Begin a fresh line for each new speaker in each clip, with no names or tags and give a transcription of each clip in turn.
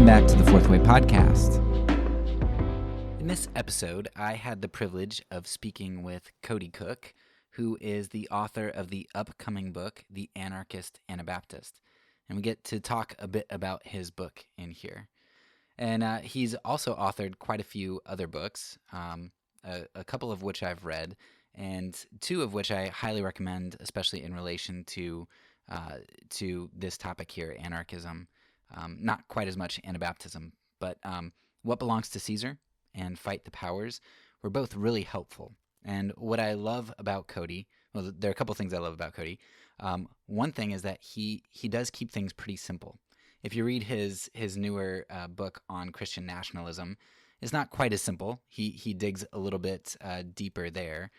Welcome back to the Fourth Way Podcast. In this episode, I had the privilege of speaking with Cody Cook, who is the author of the upcoming book, The Anarchist, Anabaptist. And we get to talk a bit about his book in here. And he's also authored quite a few other books, a couple of which I've read, and two of which I highly recommend, especially in relation to this topic here, anarchism. Not quite as much Anabaptism, but What Belongs to Caesar and Fight the Powers were both really helpful. And what I love about Cody, well, there are a couple things I love about Cody. One thing is that he does keep things pretty simple. If you read his newer book on Christian nationalism, it's not quite as simple. He digs a little bit deeper there.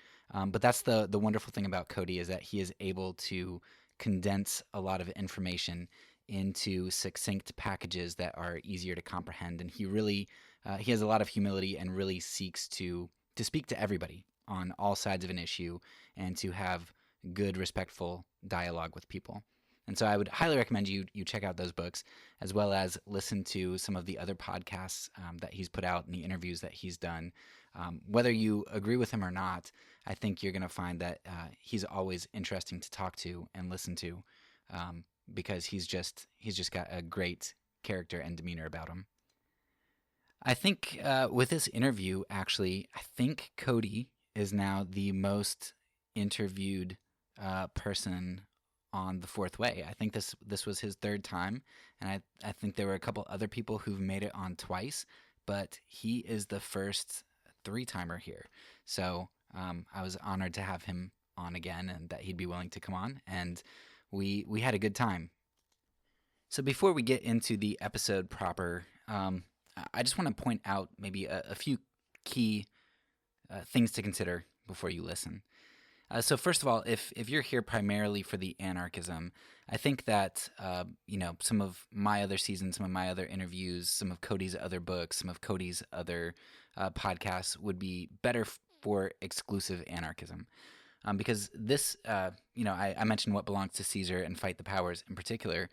But that's the wonderful thing about Cody, is that he is able to condense a lot of information into succinct packages that are easier to comprehend. And he really he has a lot of humility and really seeks to speak to everybody on all sides of an issue and to have good, respectful dialogue with people. And so I would highly recommend you check out those books, as well as listen to some of the other podcasts that he's put out and the interviews that he's done. Whether you agree with him or not, I think you're going to find that he's always interesting to talk to and listen to, because he's just got a great character and demeanor about him. I think with this interview, actually, I think Cody is now the most interviewed person on the Fourth Way. I think this was his third time, and I think there were a couple other people who've made it on twice, but he is the first three-timer here. So I was honored to have him on again, and that he'd be willing to come on, and we had a good time. So before we get into the episode proper, I just want to point out maybe a few key things to consider before you listen. So first of all, if you're here primarily for the anarchism, I think that some of my other seasons, some of my other interviews, some of Cody's other books, some of Cody's other podcasts would be better for exclusive anarchism. Because this, I mentioned What Belongs to Caesar and Fight the Powers in particular,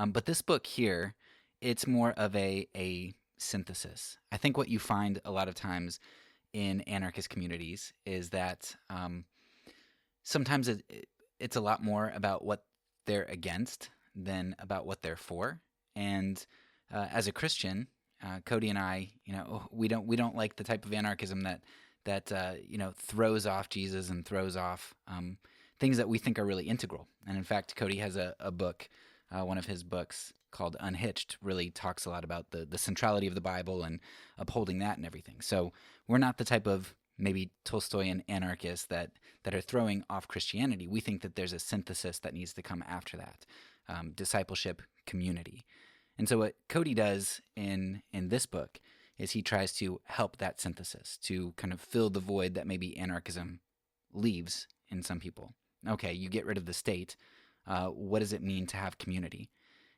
but this book here, it's more of a synthesis. I think what you find a lot of times in anarchist communities is that sometimes it's a lot more about what they're against than about what they're for. And as a Christian, Cody and I, we don't like the type of anarchism that throws off Jesus and throws off things that we think are really integral. And in fact, Cody has a book, one of his books called Unhitched, really talks a lot about the centrality of the Bible and upholding that and everything. So we're not the type of maybe Tolstoyan anarchists that are throwing off Christianity. We think that there's a synthesis that needs to come after that, discipleship, community. And so what Cody does in this book is he tries to help that synthesis, to kind of fill the void that maybe anarchism leaves in some people. Okay, you get rid of the state. What does it mean to have community?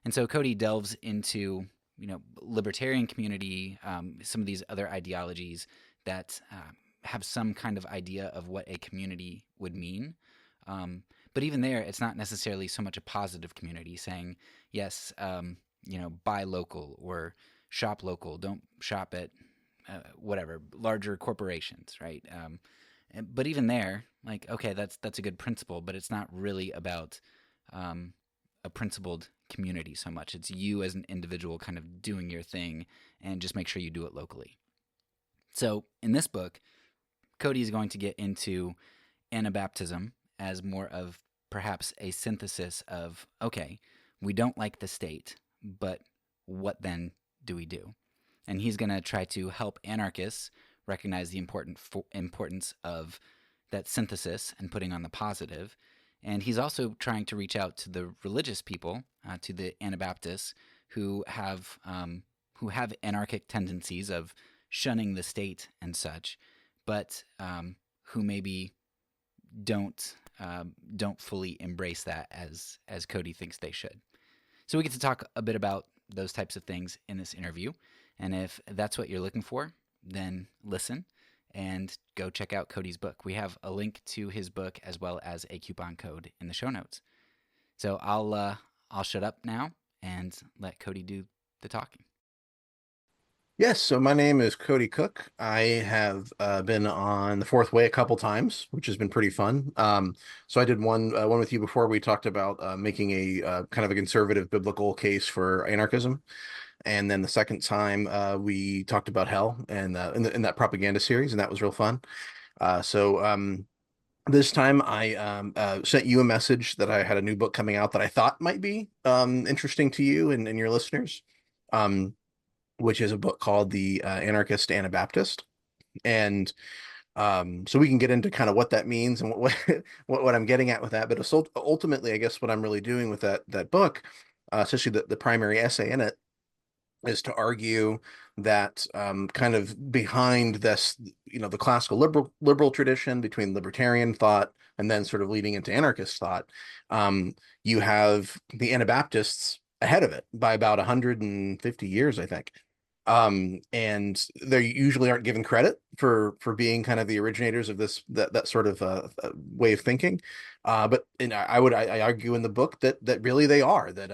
And so Cody delves into, libertarian community, some of these other ideologies that have some kind of idea of what a community would mean. But even there, it's not necessarily so much a positive community saying, yes, buy local or shop local, don't shop at larger corporations, right? But even there, like, okay, that's a good principle, but it's not really about a principled community so much. It's you as an individual kind of doing your thing, and just make sure you do it locally. So in this book, Cody is going to get into Anabaptism as more of perhaps a synthesis of, okay, we don't like the state, but what then do we do? And he's going to try to help anarchists recognize the importance of that synthesis and putting on the positive. And he's also trying to reach out to the religious people, to the Anabaptists, who have anarchic tendencies of shunning the state and such, but who maybe don't fully embrace that as Cody thinks they should. So we get to talk a bit about those types of things in this interview, and if that's what you're looking for, then listen and go check out Cody's book. We have a link to his book as well as a coupon code in the show notes. So I'll shut up now and let Cody do the talking.
Yes, so my name is Cody Cook. I have been on The Fourth Way a couple times, which has been pretty fun. So I did one with you before. We talked about making a kind of a conservative biblical case for anarchism, and then the second time we talked about hell and in that propaganda series, and that was real fun. So this time I sent you a message that I had a new book coming out that I thought might be interesting to you and your listeners. Um, which is a book called The Anarchist Anabaptist. And so we can get into kind of what that means and what I'm getting at with that. But ultimately, I guess what I'm really doing with that book, especially the primary essay in it, is to argue that kind of behind this, the classical liberal tradition between libertarian thought and then sort of leading into anarchist thought, you have the Anabaptists ahead of it by about 150 years, I think. And they usually aren't given credit for being kind of the originators of that sort of way of thinking. But I argue in the book that really they are that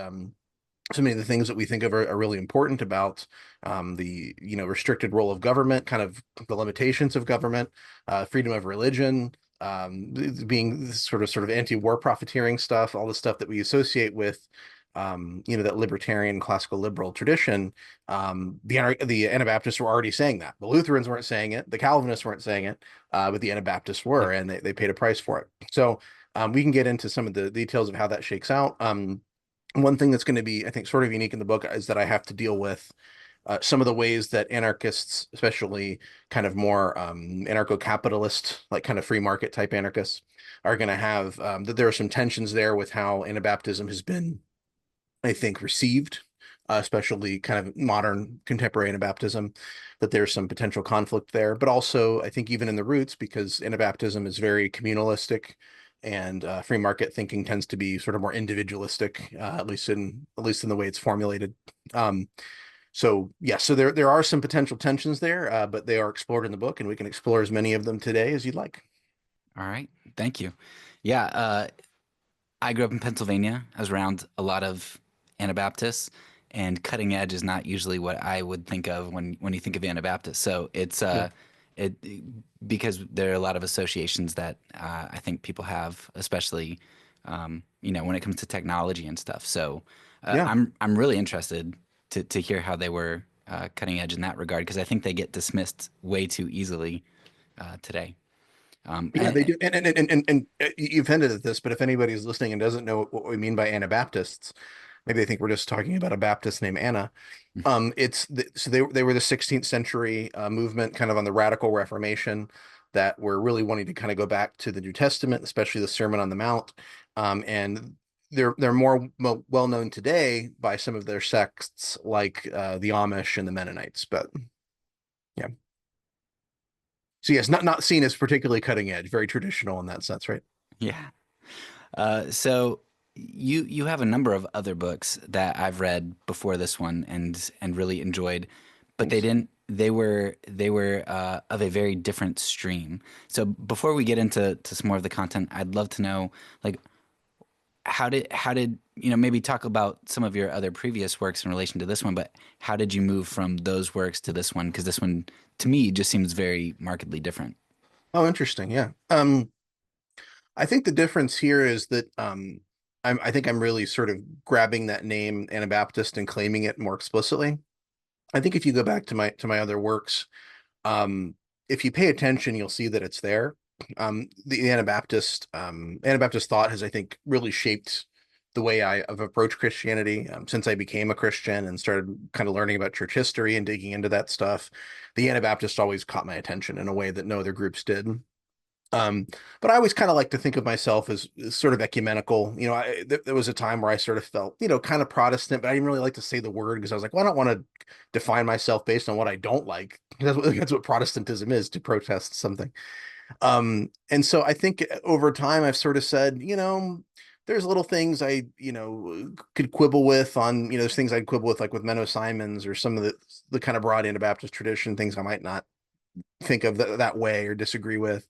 so many of the things that we think of are really important about the restricted role of government, kind of the limitations of government, freedom of religion, being sort of anti-war profiteering stuff, all the stuff that we associate with that libertarian classical liberal tradition. The Anabaptists were already saying that. The Lutherans weren't saying it, the Calvinists weren't saying it, but the Anabaptists
Yep.
were, and they paid a price for it. So we can get into some of the details of how that shakes out. One thing that's going to be, I think, sort of unique in the book is that I have to deal with some of the ways that anarchists, especially kind of more anarcho-capitalist, like kind of free market type anarchists, are going to have that there are some tensions there with how Anabaptism has been, I think, received, especially kind of modern contemporary Anabaptism, that there's some potential conflict there. But also, I think even in the roots, because Anabaptism is very communalistic, and free market thinking tends to be sort of more individualistic, at least in the way it's formulated. Um, so yeah, so there are some potential tensions there, but they are explored in the book, and we can explore as many of them today as you'd like.
All right. Thank you. Yeah. I grew up in Pennsylvania. I was around a lot of Anabaptists, and cutting edge is not usually what I would think of when you think of Anabaptist. So
Yeah,
it because there are a lot of associations that I think people have, especially when it comes to technology and stuff. So
yeah.
I'm really interested to hear how they were cutting edge in that regard because I think they get dismissed way too easily today. Um,
Yeah,
and,
they do. And you've hinted at this, but if anybody's listening and doesn't know what we mean by Anabaptists, maybe they think we're just talking about a Baptist named Anna. So they were the 16th century movement, kind of on the radical Reformation, that were really wanting to kind of go back to the New Testament, especially the Sermon on the Mount. And they're more well known today by some of their sects, like the Amish and the Mennonites. But yeah, so yes, not seen as particularly cutting edge, very traditional in that sense, right?
yeah. So you have a number of other books that I've read before this one and really enjoyed, but
Thanks.
they were of a very different stream. So before we get into some more of the content, I'd love to know like how did maybe talk about some of your other previous works in relation to this one, but how did you move from those works to this one? Because this one to me just seems very markedly different.
Oh, interesting. Yeah. I think the difference here is that I think I'm really sort of grabbing that name Anabaptist and claiming it more explicitly. I think if you go back to my other works, um, if you pay attention, you'll see that it's there. The Anabaptist thought has, I think, really shaped the way I've approached Christianity since I became a Christian and started kind of learning about church history and digging into that stuff. The Anabaptist always caught my attention in a way that no other groups did. Um, but I always kind of like to think of myself as sort of ecumenical. There was a time where I sort of felt, kind of Protestant, but I didn't really like to say the word because I was like, well, I don't want to define myself based on what I don't like. That's what Protestantism is, to protest something. And so I think over time I've sort of said, there's little things I, could quibble with on, there's things I'd quibble with, like with Menno Simons or some of the kind of broad Anabaptist tradition, things I might not think of that way or disagree with.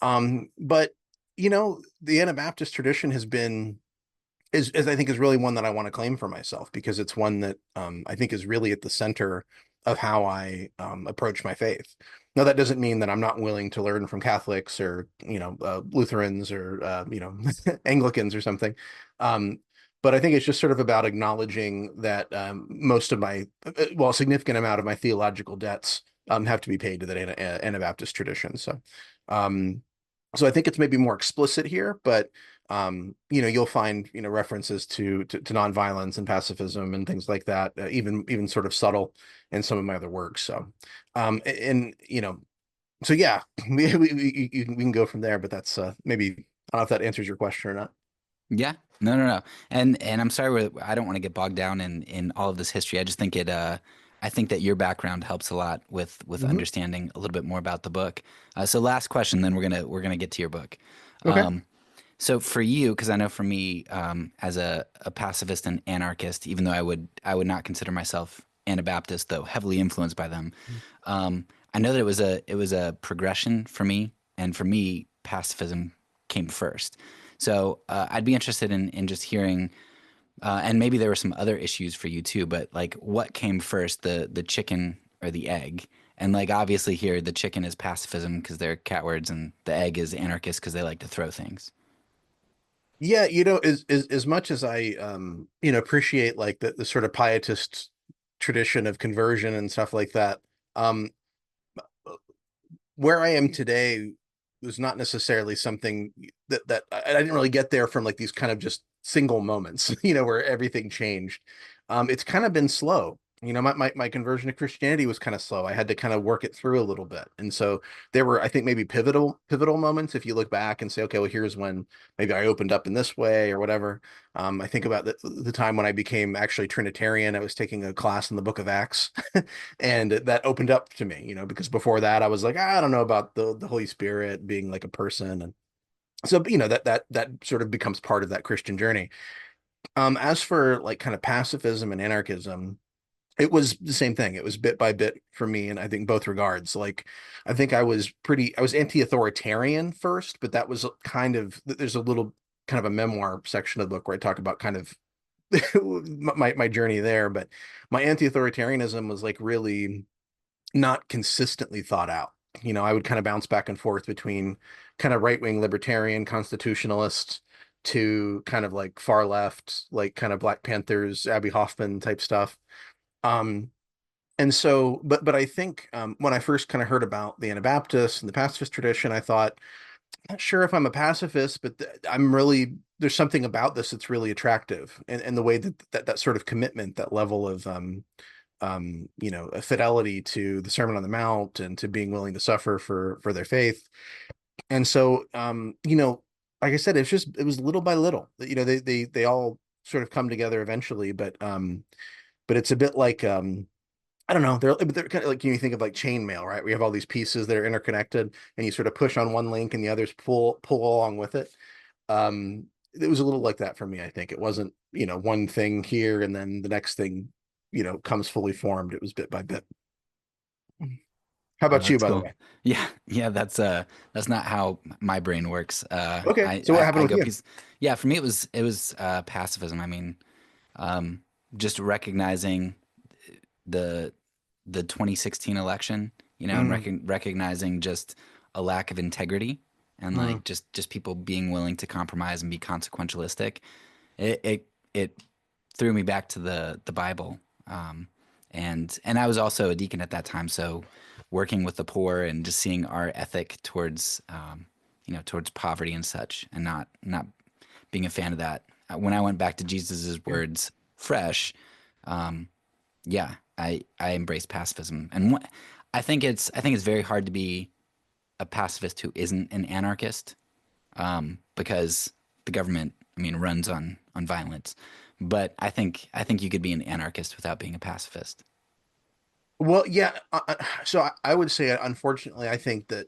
But the Anabaptist tradition has been is I think is really one that I want to claim for myself because it's one that I think is really at the center. of how I approach my faith. Now, that doesn't mean that I'm not willing to learn from Catholics or, Lutherans or, Anglicans or something. Um, but I think it's just sort of about acknowledging that most of a significant amount of my theological debts have to be paid to that Anabaptist tradition. Um, so I think it's maybe more explicit here, but you'll find references to nonviolence and pacifism and things like that, even sort of subtle in some of my other works. And so yeah, we can go from there, but that's maybe I don't know if that answers your question or not.
Yeah. No, no, no. And I'm sorry, I don't want to get bogged down in all of this history. I just think I think that your background helps a lot with
Hmm.
understanding a little bit more about the book. So last question, then we're gonna get to your book.
Okay.
Um, so for you, because I know for me, as a pacifist and anarchist, even though I would not consider myself Anabaptist, though heavily influenced by them, I know that it was a progression for me, and for me, pacifism came first. So I'd be interested in just hearing, and maybe there were some other issues for you too, but like what came first, the chicken or the egg? And like obviously here, the chicken is pacifism because they're catwords, and the egg is anarchist because they like to throw things.
Yeah, as much as I appreciate like the sort of pietist tradition of conversion and stuff like that, um where I am today was not necessarily something that I didn't really get there from like these kind of just single moments, where everything changed. It's kind of been slow. My conversion to Christianity was kind of slow. I had to kind of work it through a little bit. And so there were, I think, maybe pivotal moments if you look back and say, okay, well, here's when maybe I opened up in this way or whatever. I think about the time when I became actually Trinitarian. I was taking a class in the Book of Acts, and that opened up to me, because before that I was like, I don't know about the Holy Spirit being like a person, and so that sort of becomes part of that Christian journey. As for like kind of pacifism and anarchism, it was the same thing. It was bit by bit for me, and I think both regards. Like, I think I was anti-authoritarian first, but that was kind of there's a little kind of a memoir section of the book where I talk about kind of my journey there. But my anti-authoritarianism was like really not consistently thought out. I would kind of bounce back and forth between kind of right-wing libertarian constitutionalists to kind of like far left, like kind of Black Panthers, Abby Hoffman type stuff. Um, and so, but I think when I first kind of heard about the Anabaptist and the pacifist tradition, I thought, not sure if I'm a pacifist, but I'm really there's something about this that's really attractive, and the way that sort of commitment, that level of a fidelity to the Sermon on the Mount and to being willing to suffer for their faith. And so, like I said, it was little by little. They all sort of come together eventually, but it's a bit like I don't know. They're kind of like you think of like chainmail, right? We have all these pieces that are interconnected, and you sort of push on one link, and the others pull along with it. It was a little like that for me. I think it wasn't one thing here and then the next thing comes fully formed. It was bit by bit. How
Oh,
about you,
that's
by the
cool.
way?
Yeah, yeah, that's not how my brain works.
Okay, so what happened
I
with
go
you?
piece. Yeah, for me it was pacifism. I mean, um, just recognizing the the 2016 election, and
Mm,
recognizing just a lack of integrity and
mm,
like just people being willing to compromise and be consequentialistic. It threw me back to the Bible. Um, and I was also a deacon at that time, so working with the poor and just seeing our ethic towards towards poverty and such, and not being a fan of that. When I went back to Jesus's words fresh, um, yeah, I embrace pacifism, and I think it's very hard to be a pacifist who isn't an anarchist, because the government, I mean, runs on violence. But I think you could be an anarchist without being a pacifist.
well, yeah. So I would say, unfortunately, I think that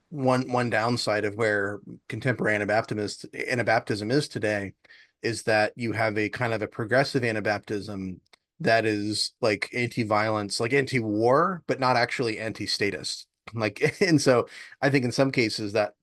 one downside of where contemporary Anabaptism is today is that you have a kind of a progressive Anabaptism that is like anti-violence, like anti-war, but not actually anti-statist. Like, and so I think in some cases that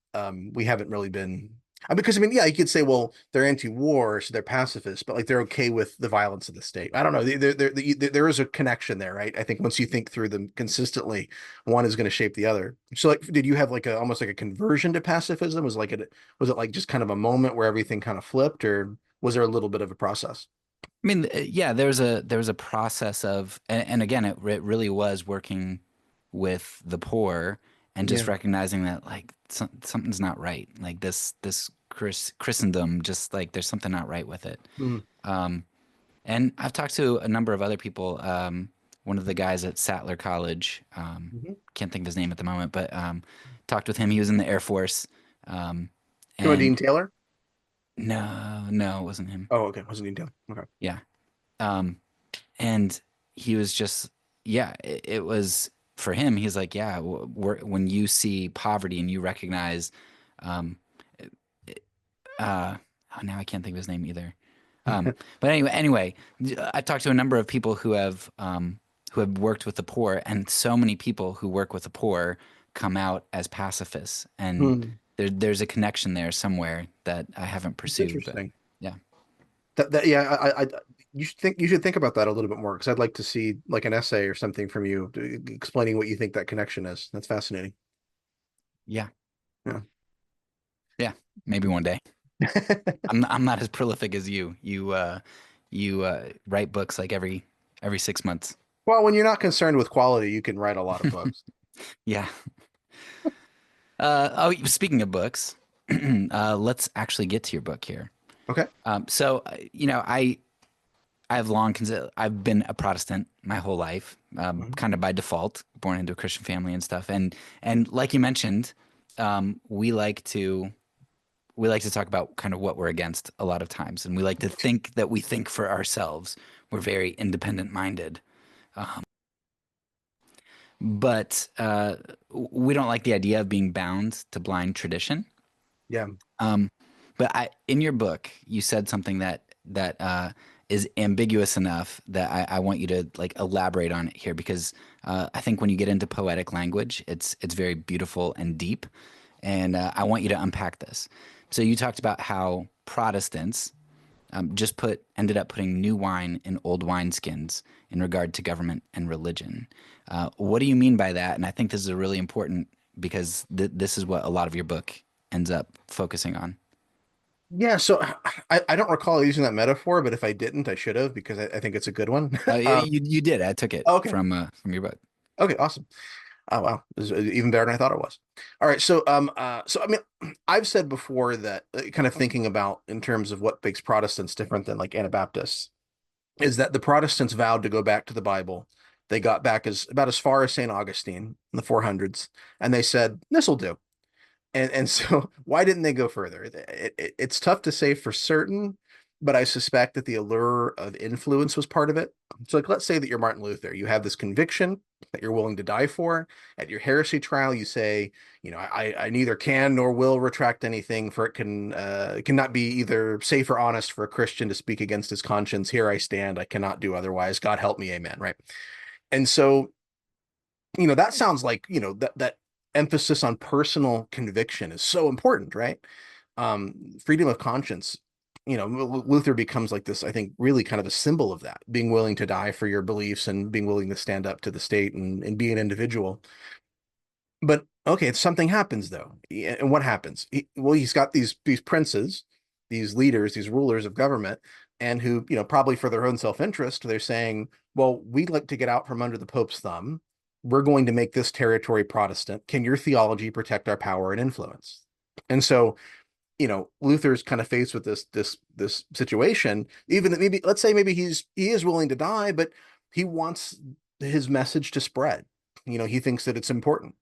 we haven't really been Because I mean, yeah, you could say, well, they're anti-war, so they're pacifists, but like they're okay with the violence of the state. I don't know. There is a connection there, right? I think once you think through them consistently, one is going to shape the other. So, like, did you have like a almost like a conversion to pacifism? Was it like just kind of a moment where everything kind of flipped, or was there a little bit of a process?
I mean, yeah, there was a process of, and again, it really was working with the poor and just
Yeah.
recognizing that like something's not right. Like this Christendom, just like there's something not right with it.
Mm-hmm.
Um, and I've talked to a number of other people. One of the guys at Sattler College, can't think of his name at the moment, but talked with him. He was in the Air Force, um,
Dean
and
Taylor?
no, it wasn't him.
Oh, okay. Wasn't Dean Taylor. Okay.
Yeah. Um, and he was just, yeah, it was for him. He's like, yeah, when you see poverty and you recognize, um, uh, oh, now I can't think of his name either. But anyway, I talked to a number of people who have worked with the poor, and so many people who work with the poor come out as pacifists, and
Hmm.
there's a connection there somewhere that I haven't
It's
pursued, but
interesting.
yeah.
Yeah, you should think about that a little bit more because I'd like to see like an essay or something from you explaining what you think that connection is. That's fascinating.
Yeah.
Yeah.
Yeah, maybe one day. I'm not as prolific as you. You write books like every 6 months.
Well, when you're not concerned with quality, you can write a lot of books.
Yeah. Oh, speaking of books, let's actually get to your book here.
Okay.
I've been a Protestant my whole life,
Mhm.
kind of by default, born into a Christian family and stuff. And like you mentioned, we like to talk about kind of what we're against a lot of times, and we like to think that we think for ourselves. We're very independent minded. But we don't like the idea of being bound to blind tradition.
Yeah.
Um, but in your book, you said something that is ambiguous enough that I want you to like elaborate on it here because I think when you get into poetic language, it's very beautiful and deep, and I want you to unpack this. So you talked about how Protestants just ended up putting new wine in old wineskins in regard to government and religion. What do you mean by that? And I think this is a really important because this is what a lot of your book ends up focusing on.
Yeah. So I don't recall using that metaphor, but if I didn't, I should have because I think it's a good one.
You did. I took it
Okay.
from your book.
Okay. Awesome. Oh wow, this is even better than I thought it was. All right, so I mean, I've said before that kind of thinking about in terms of what makes Protestants different than like Anabaptists is that the Protestants vowed to go back to the Bible. They got back as far as St. Augustine in the 400s, and they said this will do. And so why didn't they go further? It's tough to say for certain, but I suspect that the allure of influence was part of it. So like let's say that you're Martin Luther, you have this conviction that you're willing to die for. At your heresy trial, you say, I neither can nor will retract anything, for it cannot be either safe or honest for a Christian to speak against his conscience. Here I stand, I cannot do otherwise. God help me, amen. Right. And so that sounds like, that emphasis on personal conviction is so important, right? Freedom of conscience, Luther becomes like this, I think, really kind of a symbol of that, being willing to die for your beliefs and being willing to stand up to the state and be an individual. But okay, something happens though. And what happens? He's got these princes, these leaders, these rulers of government, and who, probably for their own self-interest, they're saying, well, we'd like to get out from under the Pope's thumb. We're going to make this territory Protestant. Can your theology protect our power and influence? And so, Luther's kind of faced with this situation, even that maybe, let's say maybe he is willing to die, but he wants his message to spread. He thinks that it's important.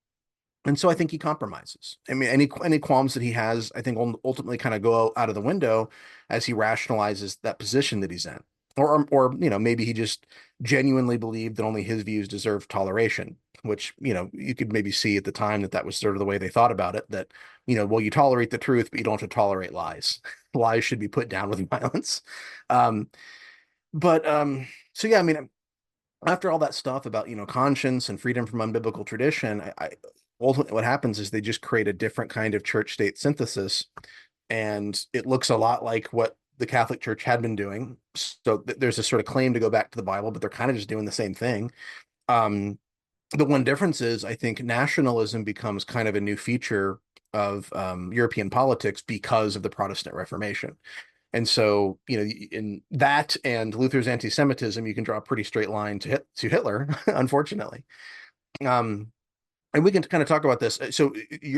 And so I think he compromises. I mean, any qualms that he has, I think ultimately kind of go out of the window as he rationalizes that position that he's in. Or maybe he just genuinely believed that only his views deserved toleration, which, you could maybe see at the time that was sort of the way they thought about it, that, well, you tolerate the truth, but you don't have to tolerate lies. Lies should be put down with violence. Um, but so yeah, I mean, after all that stuff about conscience and freedom from unbiblical tradition, I ultimately what happens is they just create a different kind of church state synthesis and it looks a lot like what the Catholic Church had been doing. So there's this sort of claim to go back to the Bible, but they're kind of just doing the same thing. Um, the one difference is I think nationalism becomes kind of a new feature of European politics because of the Protestant Reformation. And so, in that and Luther's anti-Semitism, you can draw a pretty straight line to Hitler, unfortunately. Um, and we can kind of talk about this. So,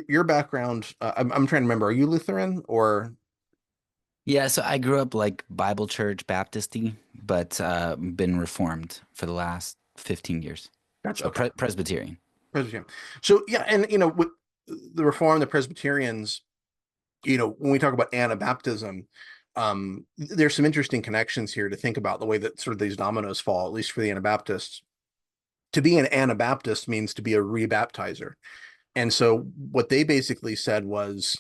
your background, I'm trying to remember, are you Lutheran or?
Yeah, so I grew up like Bible church Baptisty, but been reformed for the last 15 years.
Gotcha.
So
Okay.
Presbyterian.
Presbyterian. So, yeah. And, with the Reform, the Presbyterians, when we talk about Anabaptism, there's some interesting connections here to think about the way that sort of these dominoes fall, at least for the Anabaptists. To be an Anabaptist means to be a rebaptizer. And so what they basically said was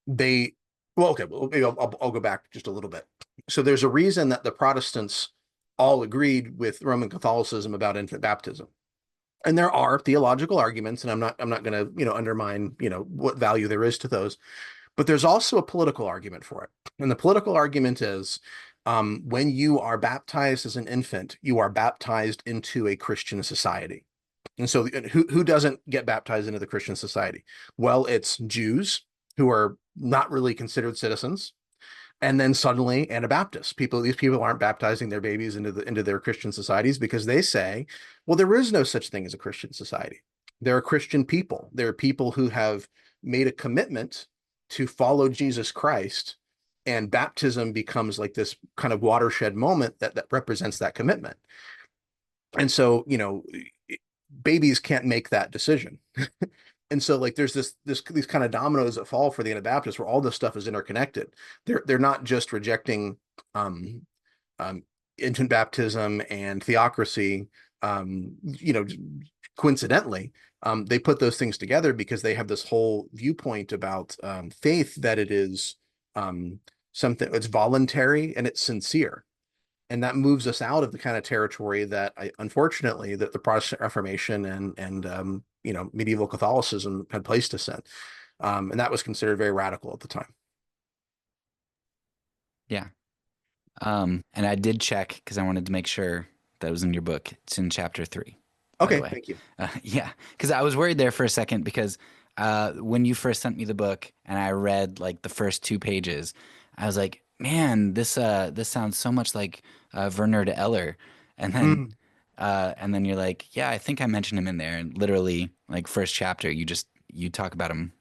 they, well, okay, well, maybe I'll go back just a little bit. So there's a reason that the Protestants all agreed with Roman Catholicism about infant baptism. And there are theological arguments, and I'm not going to, undermine, what value there is to those. But there's also a political argument for it. And the political argument is when you are baptized as an infant, you are baptized into a Christian society. And so who doesn't get baptized into the Christian society? Well, it's Jews who are not really considered citizens. And then suddenly Anabaptists, these people aren't baptizing their babies into their Christian societies because they say, well, there is no such thing as a Christian society. There are Christian people. There are people who have made a commitment to follow Jesus Christ, and baptism becomes like this kind of watershed moment that represents that commitment. And so, babies can't make that decision. And so like there's these kind of dominoes that fall for the Anabaptists where all this stuff is interconnected. They're not just rejecting um, um, infant baptism and theocracy, coincidentally. They put those things together because they have this whole viewpoint about faith, that it is um, something, it's voluntary and it's sincere. And that moves us out of the kind of territory that unfortunately, that the Protestant Reformation and medieval Catholicism had placed us in, and that was considered very radical at the time.
Yeah. And I did check because I wanted to make sure that was in your book. It's in chapter 3, by the
Okay,
way.
thank you.
Yeah, because I was worried there for a second because when you first sent me the book and I read like the first 2 pages, I was like, man, this sounds so much like Werner de Eller. And then
Mm.
and then you're like, yeah, I think I mentioned him in there. And literally, like first chapter, you talk about him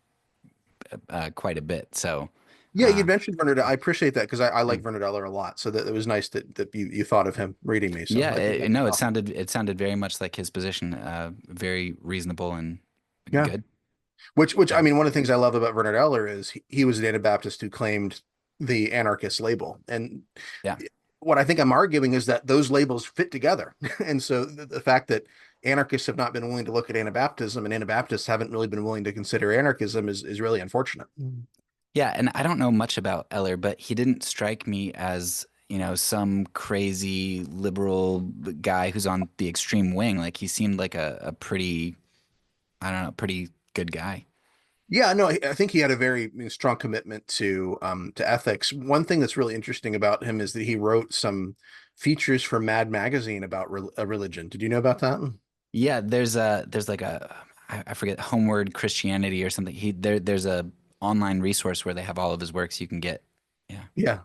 quite a bit. So
Yeah,
uh,
you'd mentioned Werner. I appreciate that because I
yeah.
like Werner Eller a lot. So that it was nice that you thought of him reading me. So
Yeah,
I think that
no,
was awesome.
it sounded very much like his position, very reasonable and
Yeah.
good.
Which I
Yeah,
mean, one of the things I love about Werner Eller is he was an Anabaptist who claimed the anarchist label. And
yeah,
what I think I'm arguing is that those labels fit together. And so the fact that anarchists have not been willing to look at Anabaptism and Anabaptists haven't really been willing to consider anarchism is really unfortunate.
yeah. And I don't know much about Eller, but he didn't strike me as some crazy liberal guy who's on the extreme wing. Like he seemed like a pretty, I don't know, pretty good guy.
Yeah, no, I think he had a very strong commitment to ethics. One thing that's really interesting about him is that he wrote some features for Mad Magazine about religion. Did you know about that?
Yeah, there's like I forget Homeward Christianity or something. There's a online resource where they have all of his works you can get. Yeah.
Yeah.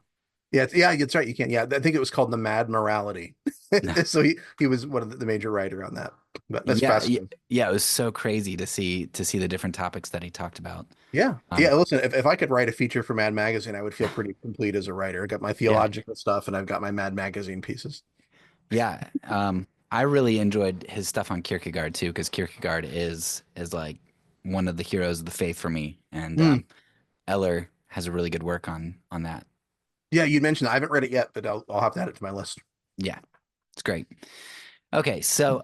Yeah, yeah, that's right. You can't. Yeah, I think it was called the Mad Morality. So he was one of the major writer on that. But that's
Yeah, yeah,
fascinating.
yeah, it was so crazy to see the different topics that he talked about.
Yeah,
Um,
yeah. Listen, if I could write a feature for Mad Magazine, I would feel pretty complete as a writer. I got my
yeah,
theological stuff, and I've got my Mad Magazine pieces.
yeah. I really enjoyed his stuff on Kierkegaard too, because Kierkegaard is like one of the heroes of the faith for me, and
Hmm.
Eller has a really good work on that.
Yeah, you mentioned that. I haven't read it yet, but I'll have to add it to my list.
Yeah, it's great. Okay, so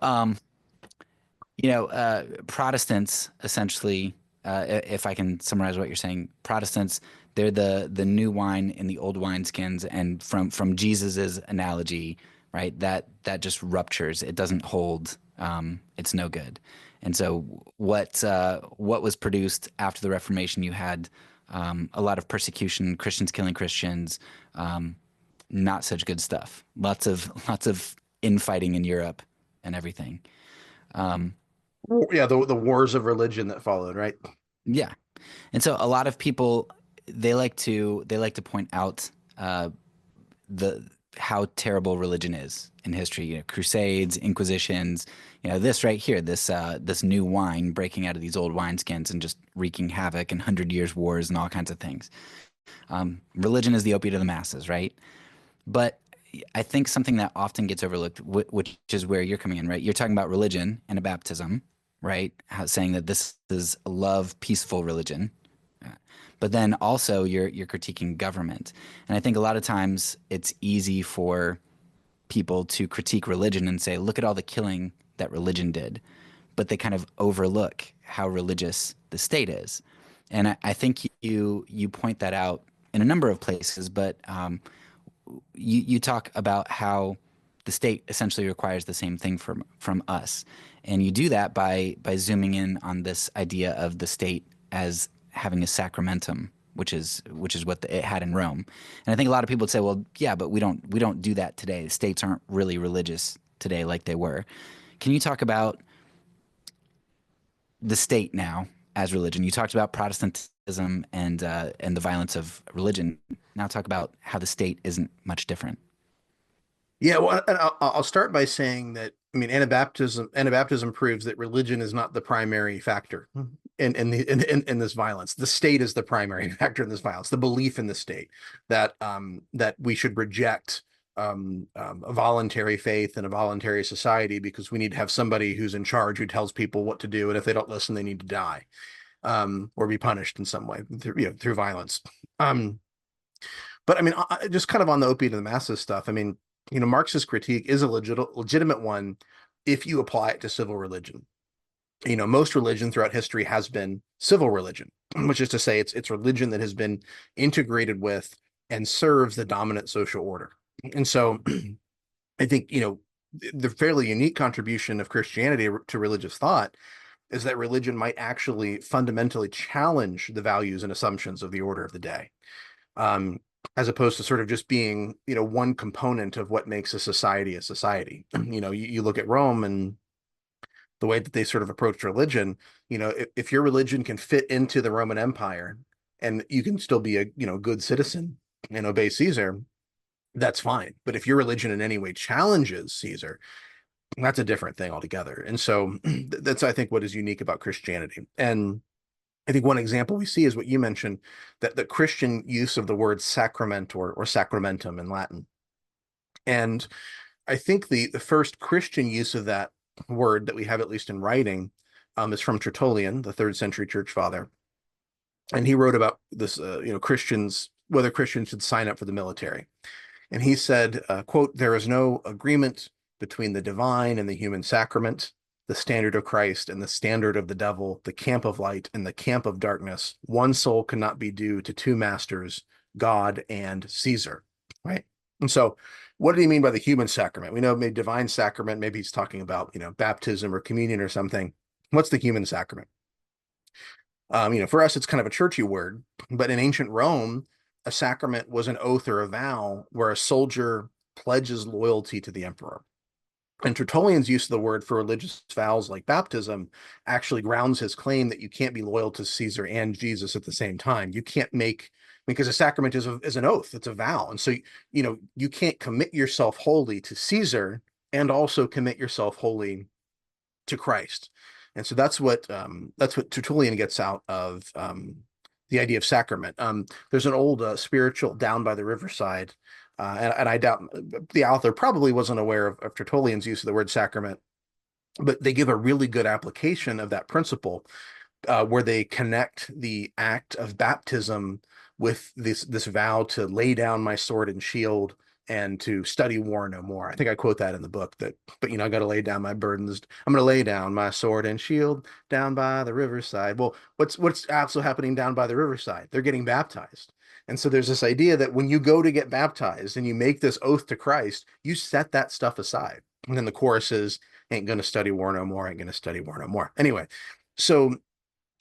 Protestants essentially, if I can summarize what you're saying, Protestants, they're the new wine in the old wineskins, and from Jesus's analogy, right? That just ruptures. It doesn't hold. It's no good. And so what was produced after the Reformation? You had a lot of persecution, Christians killing Christians, um, not such good stuff. Lots of infighting in Europe and everything. Um,
Yeah, the wars of religion that followed, right?
yeah, and so a lot of people they like to point out uh, the how terrible religion is in history. Crusades, Inquisitions. This right here, this new wine breaking out of these old wineskins and just wreaking havoc and 100 years wars and all kinds of things. Religion is the opiate of the masses, right? But I think something that often gets overlooked, which is where you're coming in, right? You're talking about religion and a baptism, right? Saying that this is a love, peaceful religion. But then also you're critiquing government. And I think a lot of times it's easy for people to critique religion and say, look at all the killing that religion did. But they kind of overlook how religious the state is. And I think you point that out in a number of places, but you talk about how the state essentially requires the same thing from us, and you do that by zooming in on this idea of the state as having a sacramentum, which is what it had in Rome. And I think a lot of people would say, well, yeah, but we don't do that today. States aren't really religious today like they were. Can you talk about the state now as religion? You talked about Protestantism and the violence of religion. Now talk about how the state isn't much different.
Yeah, well, and I'll start by saying that I mean Anabaptism proves that religion is not the primary factor in this violence. The state is the primary factor in this violence. The belief in the state that we should reject a voluntary faith and a voluntary society because we need to have somebody who's in charge who tells people what to do, and if they don't listen, they need to die or be punished in some way through violence. Um, but I mean, just kind of on the opiate of the masses stuff. I mean, Marxist critique is a legitimate one if you apply it to civil religion. Most religion throughout history has been civil religion, which is to say it's religion that has been integrated with and serves the dominant social order. And so I think, the fairly unique contribution of Christianity to religious thought is that religion might actually fundamentally challenge the values and assumptions of the order of the day. Um, as opposed to sort of just being, one component of what makes a society a society. You look at Rome and the way that they sort of approached religion, if your religion can fit into the Roman Empire and you can still be a, good citizen and obey Caesar, that's fine. But if your religion in any way challenges Caesar, that's a different thing altogether. And so that's, I think, what is unique about Christianity. And I think one example we see is what you mentioned, that the Christian use of the word sacrament or sacramentum in Latin. And I think the first Christian use of that word that we have, at least in writing, is from Tertullian, the third century church father. And he wrote about this, Christians, whether Christians should sign up for the military. And he said, quote, there is no agreement between the divine and the human sacrament, the standard of Christ and the standard of the devil, the camp of light and the camp of darkness. One soul cannot be due to two masters, God and Caesar, right? And so what did he mean by the human sacrament? We know maybe divine sacrament, maybe he's talking about, baptism or communion or something. What's the human sacrament? For us, it's kind of a churchy word, but in ancient Rome, a sacrament was an oath or a vow where a soldier pledges loyalty to the emperor. And Tertullian's use of the word for religious vows like baptism actually grounds his claim that you can't be loyal to Caesar and Jesus at the same time. You can't make, because a sacrament is an oath, it's a vow. And so, you can't commit yourself wholly to Caesar and also commit yourself wholly to Christ. And so that's what Tertullian gets out of the idea of sacrament. There's an old spiritual down by the riverside, and I doubt the author probably wasn't aware of Tertullian's use of the word sacrament, but they give a really good application of that principle where they connect the act of baptism with this vow to lay down my sword and shield and to study war no more. I think I quote that in the book but I got to lay down my burdens. I'm going to lay down my sword and shield down by the riverside. Well, what's also happening down by the riverside? They're getting baptized. And so there's this idea that when you go to get baptized and you make this oath to Christ, you set that stuff aside. And then the chorus is, ain't going to study war no more, ain't going to study war no more. Anyway, so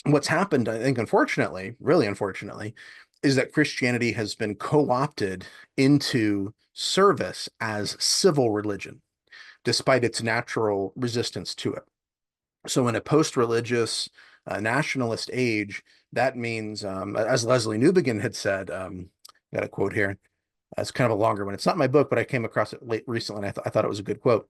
What's happened, I think, unfortunately, really unfortunately, is that Christianity has been co-opted into service as civil religion, despite its natural resistance to it. So, in a post-religious, nationalist age, that means, as Leslie Newbigin had said, got a quote here. It's kind of a longer one. It's not in my book, but I came across it late recently, and I thought it was a good quote.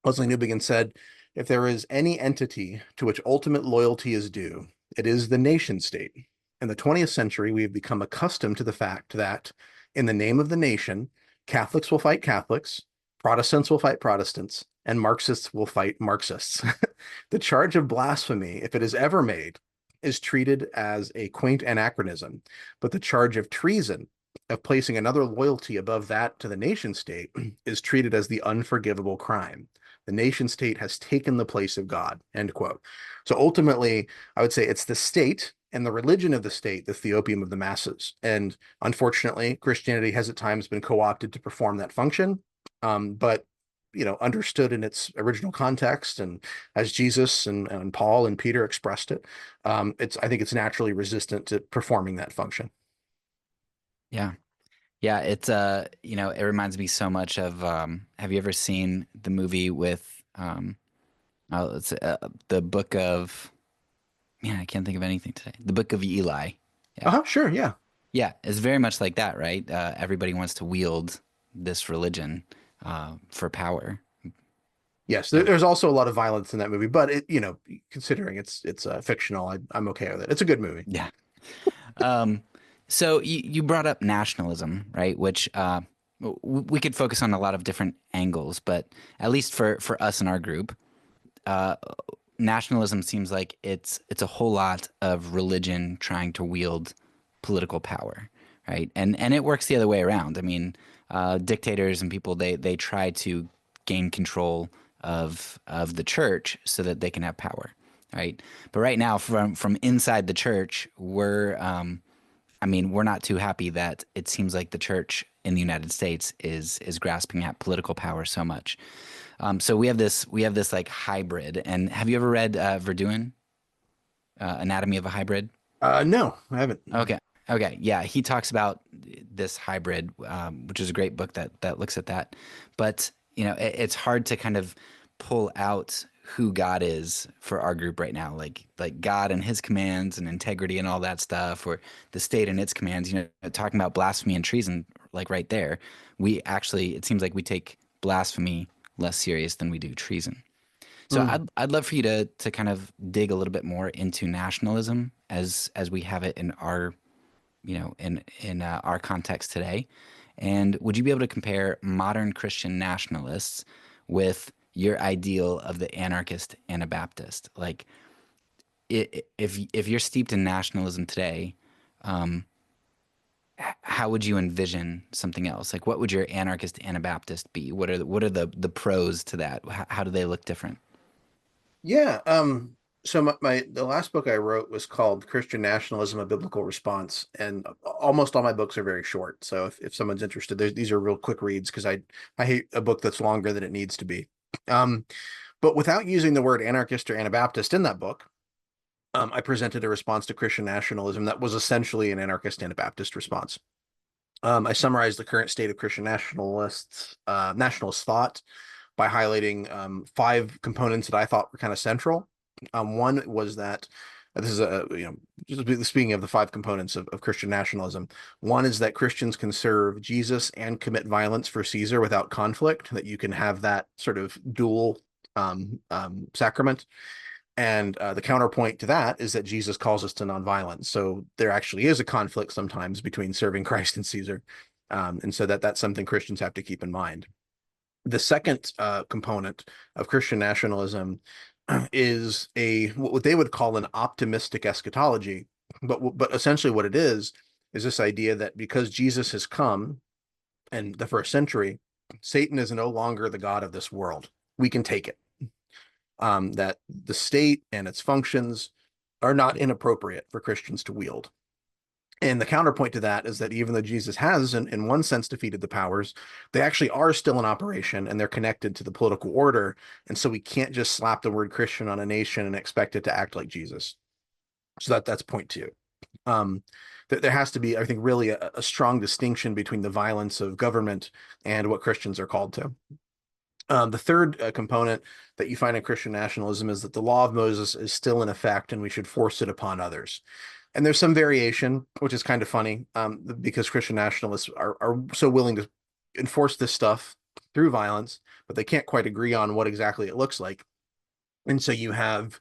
Leslie Newbigin said, "If there is any entity to which ultimate loyalty is due, it is the nation state. In the 20th century, we have become accustomed to the fact that, in the name of the nation, Catholics will fight Catholics, Protestants will fight Protestants, and Marxists will fight Marxists. The charge of blasphemy, if it is ever made, is treated as a quaint anachronism, but the charge of treason, of placing another loyalty above that to the nation state, is treated as the unforgivable crime. The nation state has taken the place of God," end quote. So ultimately, I would say it's the state and the religion of the state that's the opium of the masses. And unfortunately, Christianity has at times been co-opted to perform that function. But understood in its original context, and as Jesus and Paul and Peter expressed it, I think it's naturally resistant to performing that function.
Yeah. Yeah, it's it reminds me so much of have you ever seen the movie with it's the book of man, I can't think of anything today. The Book of Eli. Yeah.
Uh-huh, sure, yeah.
Yeah, it's very much like that, right? Everybody wants to wield this religion for power.
Yes,
Yeah.
there's also a lot of violence in that movie, but considering it's fictional, I'm okay with it. It's a good movie.
Yeah. Um, so you brought up nationalism, right? Which we could focus on a lot of different angles, but at least for us in our group, uh, nationalism seems like it's a whole lot of religion trying to wield political power, right? And it works the other way around. I mean, dictators and people they try to gain control of the church so that they can have power, right? But right now, from inside the church, I mean, we're not too happy that it seems like the church in the United States is grasping at political power so much. So we have this like hybrid. And have you ever read Verdun, Anatomy of a Hybrid?
No, I haven't.
Okay. Okay. Yeah, he talks about this hybrid, which is a great book that looks at that. But it's hard to kind of pull out who God is for our group right now, like God and His commands and integrity and all that stuff, or the state and its commands. Talking about blasphemy and treason, like right there, we actually it seems like we take blasphemy less serious than we do treason. So
Mm.
I'd love for you to kind of dig a little bit more into nationalism as we have it in our in our context today. And would you be able to compare modern Christian nationalists with your ideal of the anarchist Anabaptist? Like, if you're steeped in nationalism today, um, how would you envision something else? Like, what would your anarchist Anabaptist be? What are the pros to that? How do they look different?
Yeah. So the last book I wrote was called Christian Nationalism: A Biblical Response, and almost all my books are very short. So if someone's interested, these are real quick reads because I hate a book that's longer than it needs to be. Um, but without using the word anarchist or Anabaptist in that book, I presented a response to Christian nationalism that was essentially an anarchist Anabaptist response. I summarized the current state of Christian nationalist thought by highlighting five components that I thought were kind of central. One was that this is just speaking of the five components of Christian nationalism. One is that Christians can serve Jesus and commit violence for Caesar without conflict, that you can have that sort of dual sacrament. And the counterpoint to that is that Jesus calls us to nonviolence. So there actually is a conflict sometimes between serving Christ and Caesar. And so that's something Christians have to keep in mind. The second component of Christian nationalism is what they would call an optimistic eschatology, but essentially what it is this idea that because Jesus has come in the first century, Satan is no longer the god of this world. We can take it. That the state and its functions are not inappropriate for Christians to wield. And the counterpoint to that is that even though Jesus has, in one sense, defeated the powers, they actually are still in operation and they're connected to the political order. And so we can't just slap the word Christian on a nation and expect it to act like Jesus. So that's point two. Um, there has to be, I think, really a strong distinction between the violence of government and what Christians are called to. The third component that you find in Christian nationalism is that the law of Moses is still in effect and we should force it upon others. And there's some variation, which is kind of funny, because Christian nationalists are so willing to enforce this stuff through violence, but they can't quite agree on what exactly it looks like. And so you have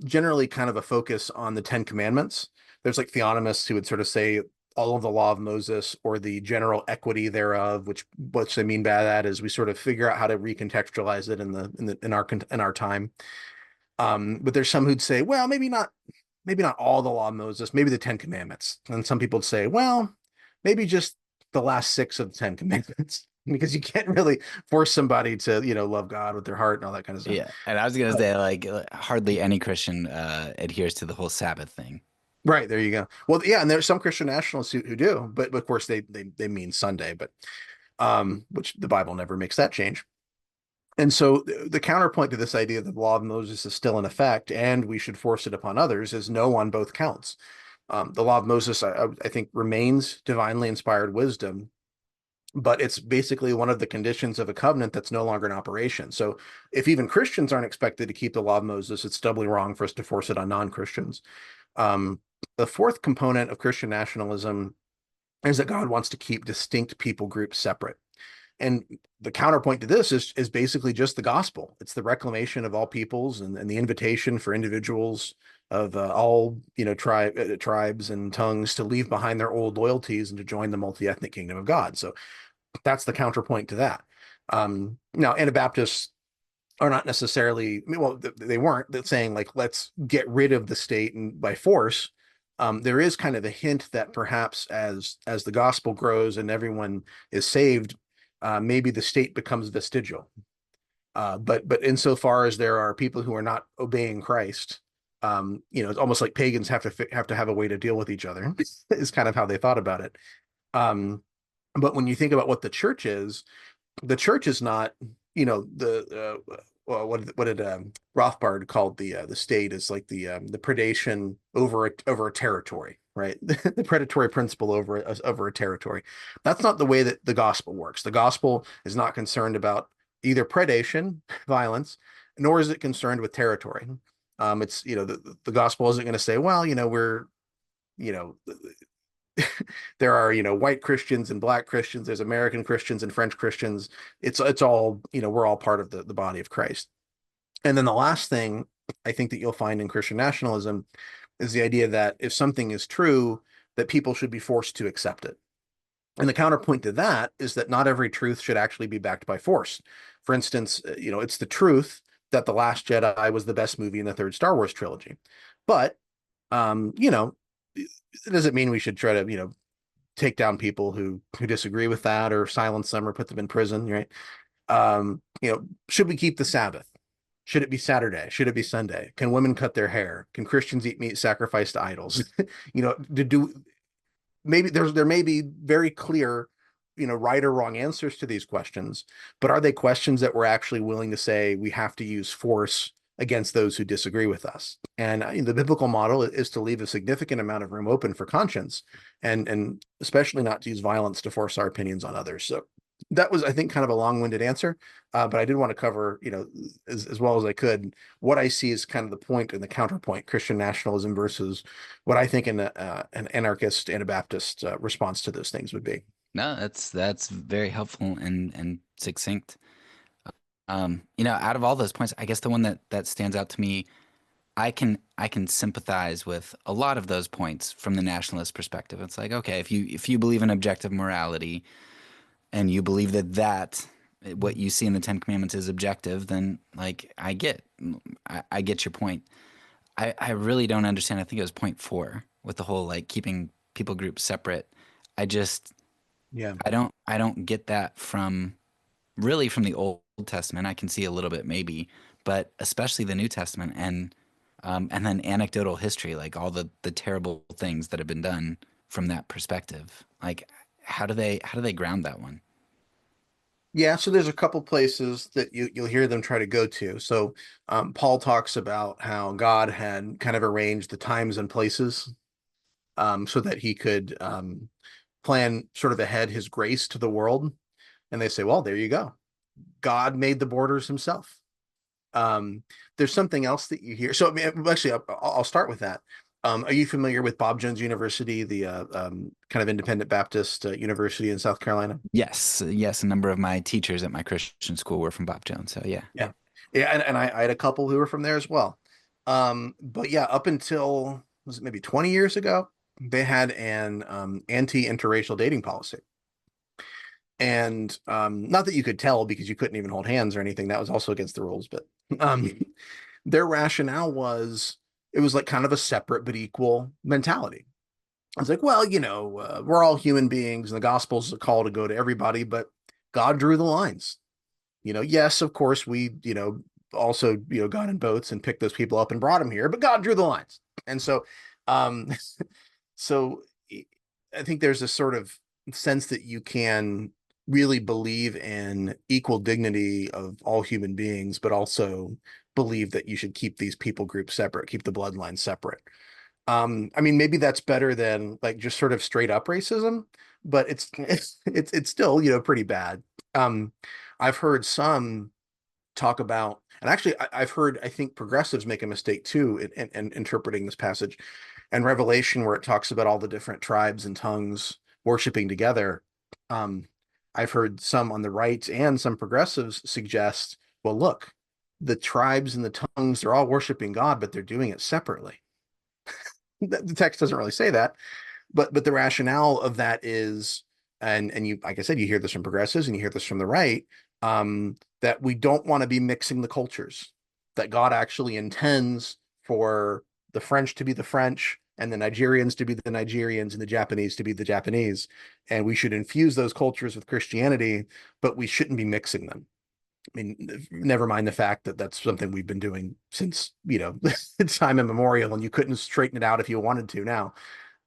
generally kind of a focus on the Ten Commandments. There's like theonomists who would sort of say all of the law of Moses or the general equity thereof, which what they mean by that is we sort of figure out how to recontextualize it in our time. But there's some who'd say, well, maybe not all the law of Moses, maybe the Ten Commandments. And some people would say, well, maybe just the last six of the Ten Commandments, because you can't really force somebody to, love God with their heart and all that kind of stuff.
Yeah, and I was gonna say like hardly any Christian adheres to the whole Sabbath thing.
Right, there you go. Well, yeah, and there's some Christian nationalists who do, but of course they mean Sunday, but which the Bible never makes that change. And so the counterpoint to this idea that the law of Moses is still in effect and we should force it upon others is no on both counts. The law of Moses, I think, remains divinely inspired wisdom, but it's basically one of the conditions of a covenant that's no longer in operation. So if even Christians aren't expected to keep the law of Moses, it's doubly wrong for us to force it on non-Christians. Um, the fourth component of Christian nationalism is that God wants to keep distinct people groups separate. And the counterpoint to this is basically just the gospel. It's the reclamation of all peoples and the invitation for individuals of all tribes and tongues to leave behind their old loyalties and to join the multi-ethnic kingdom of God. So that's the counterpoint to that. Now, Anabaptists are not necessarily, well, they weren't saying like, let's get rid of the state and by force. There is kind of a hint that perhaps as the gospel grows and everyone is saved, maybe the state becomes vestigial. But insofar as there are people who are not obeying Christ, it's almost like pagans have to have a way to deal with each other. Is kind of how they thought about it. But when you think about what the church is not, the well, what did Rothbard called the state is like the predation over a territory, right? The predatory principle over a territory. That's not the way that the gospel works. The gospel is not concerned about either predation, violence, nor is it concerned with territory. It's the gospel isn't going to say, well, we're you know there are white Christians and black Christians, there's American Christians and French Christians. It's all, we're all part of the body of Christ. And then the last thing I think that you'll find in Christian nationalism is the idea that if something is true, that people should be forced to accept it. And the counterpoint to that is that not every truth should actually be backed by force. For instance, it's the truth that The Last Jedi was the best movie in the third Star Wars trilogy. But it doesn't mean we should try to, take down people who disagree with that or silence them or put them in prison, right? Should we keep the Sabbath? Should it be Saturday? Should it be Sunday? Can women cut their hair? Can Christians eat meat sacrificed to idols? Maybe there may be very clear, right or wrong answers to these questions, but are they questions that we're actually willing to say we have to use force against those who disagree with us? And the biblical model is to leave a significant amount of room open for conscience, and especially not to use violence to force our opinions on others. So that was, I think, kind of a long-winded answer, but I did want to cover, as well as I could, what I see as kind of the point and the counterpoint, Christian nationalism versus what I think an anarchist, Anabaptist response to those things would be.
No, that's very helpful and succinct. Out of all those points, I guess the one that stands out to me, I can sympathize with a lot of those points from the nationalist perspective. It's like, okay, if you believe in objective morality and you believe that what you see in the Ten Commandments is objective, then like I get your point. I really don't understand. I think it was point four with the whole like keeping people groups separate. I just
Yeah.
I don't get that from really from the Old Testament. I can see a little bit maybe, but especially the New Testament and then anecdotal history, like all the terrible things that have been done from that perspective. Like how do they ground that one?
Yeah, so there's a couple places that you'll hear them try to go to. So Paul talks about how God had kind of arranged the times and places so that he could plan sort of ahead his grace to the world. And they say, well, there you go. God made the borders himself. Um, there's something else that you hear. So I mean, actually, I'll start with that. Are you familiar with Bob Jones University, the kind of independent Baptist university in South Carolina?
Yes, yes, a number of my teachers at my Christian school were from Bob Jones. So yeah.
Yeah. Yeah, and I had a couple who were from there as well. But yeah, up until was it maybe 20 years ago, they had an anti-interracial dating policy. And not that you could tell because you couldn't even hold hands or anything. That was also against the rules, but um, their rationale was it was like kind of a separate but equal mentality. I was like, well, we're all human beings, and the gospel's a call to go to everybody, but God drew the lines. Yes, of course, we, also, got in boats and picked those people up and brought them here, but God drew the lines. And so, um, so I think there's a sort of sense that you can really believe in equal dignity of all human beings, but also believe that you should keep these people groups separate, keep the bloodline separate. I mean, maybe that's better than like just sort of straight up racism, but it's still, pretty bad. Um, I've heard some talk about, and actually, I've heard, I think progressives make a mistake too in interpreting this passage and Revelation, where it talks about all the different tribes and tongues worshiping together. Um, I've heard some on the right and some progressives suggest, well, look, the tribes and the tongues, they're all worshiping God, but they're doing it separately. The text doesn't really say that, but the rationale of that is, and you, like I said, you hear this from progressives and you hear this from the right, that we don't want to be mixing the cultures, that God actually intends for the French to be the French and the Nigerians to be the Nigerians and the Japanese to be the Japanese, and we should infuse those cultures with Christianity, but we shouldn't be mixing them. I mean, never mind the fact that that's something we've been doing since, time immemorial, and you couldn't straighten it out if you wanted to now.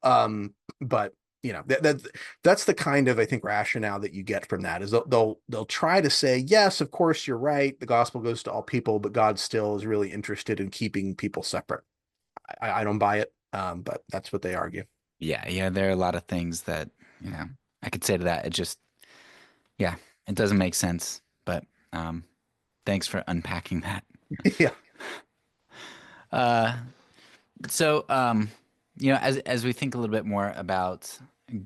But that's the kind of, I think, rationale that you get from that is they'll try to say, yes, of course you're right, the gospel goes to all people, but God still is really interested in keeping people separate. I don't buy it, but that's what they argue.
Yeah, yeah, there are a lot of things that, you know, I could say to that. It just, yeah, it doesn't make sense. But um, thanks for unpacking that.
Yeah.
Uh, so, as we think a little bit more about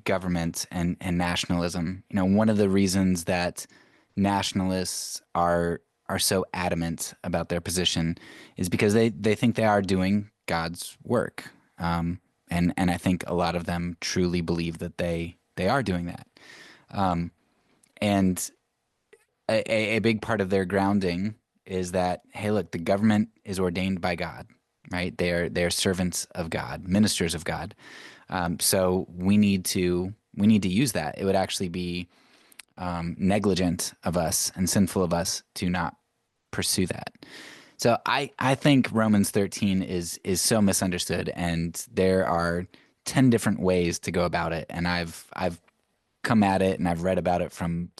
government and nationalism, one of the reasons that nationalists are so adamant about their position is because they think they are doing God's work. And I think a lot of them truly believe that they are doing that. And a big part of their grounding is that, hey, look, the government is ordained by God, right? They're servants of God, ministers of God. So we need to use that. It would actually be negligent of us and sinful of us to not pursue that. So I think Romans 13 is so misunderstood, and there are 10 different ways to go about it, and I've come at it and I've read about it from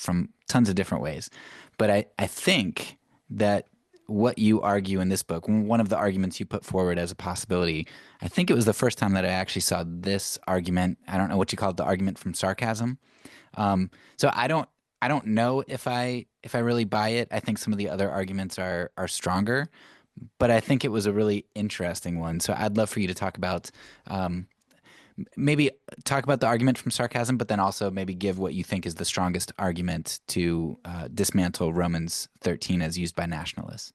tons of different ways. But I think that what you argue in this book, one of the arguments you put forward as a possibility, I think it was the first time that I actually saw this argument. I don't know what you call it, the argument from sarcasm. So I don't know if I really buy it. I think some of the other arguments are stronger, but I think it was a really interesting one. So I'd love for you to um, maybe talk about the argument from sarcasm, but then also maybe give what you think is the strongest argument to dismantle Romans 13 as used by nationalists.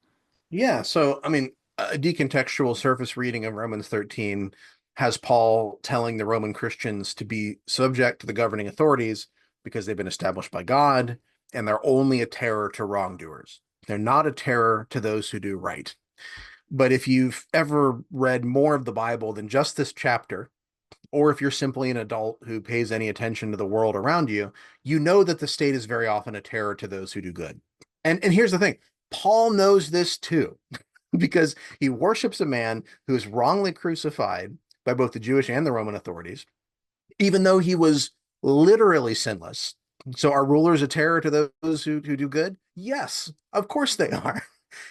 Yeah. So, I mean, a decontextual surface reading of Romans 13 has Paul telling the Roman Christians to be subject to the governing authorities because they've been established by God and they're only a terror to wrongdoers. They're not a terror to those who do right. But if you've ever read more of the Bible than just this chapter, or if you're simply an adult who pays any attention to the world around you, you know that the state is very often a terror to those who do good. And here's the thing, Paul knows this too, because he worships a man who is wrongly crucified by both the Jewish and the Roman authorities, even though he was literally sinless. So are rulers a terror to those who do good? Yes, of course they are.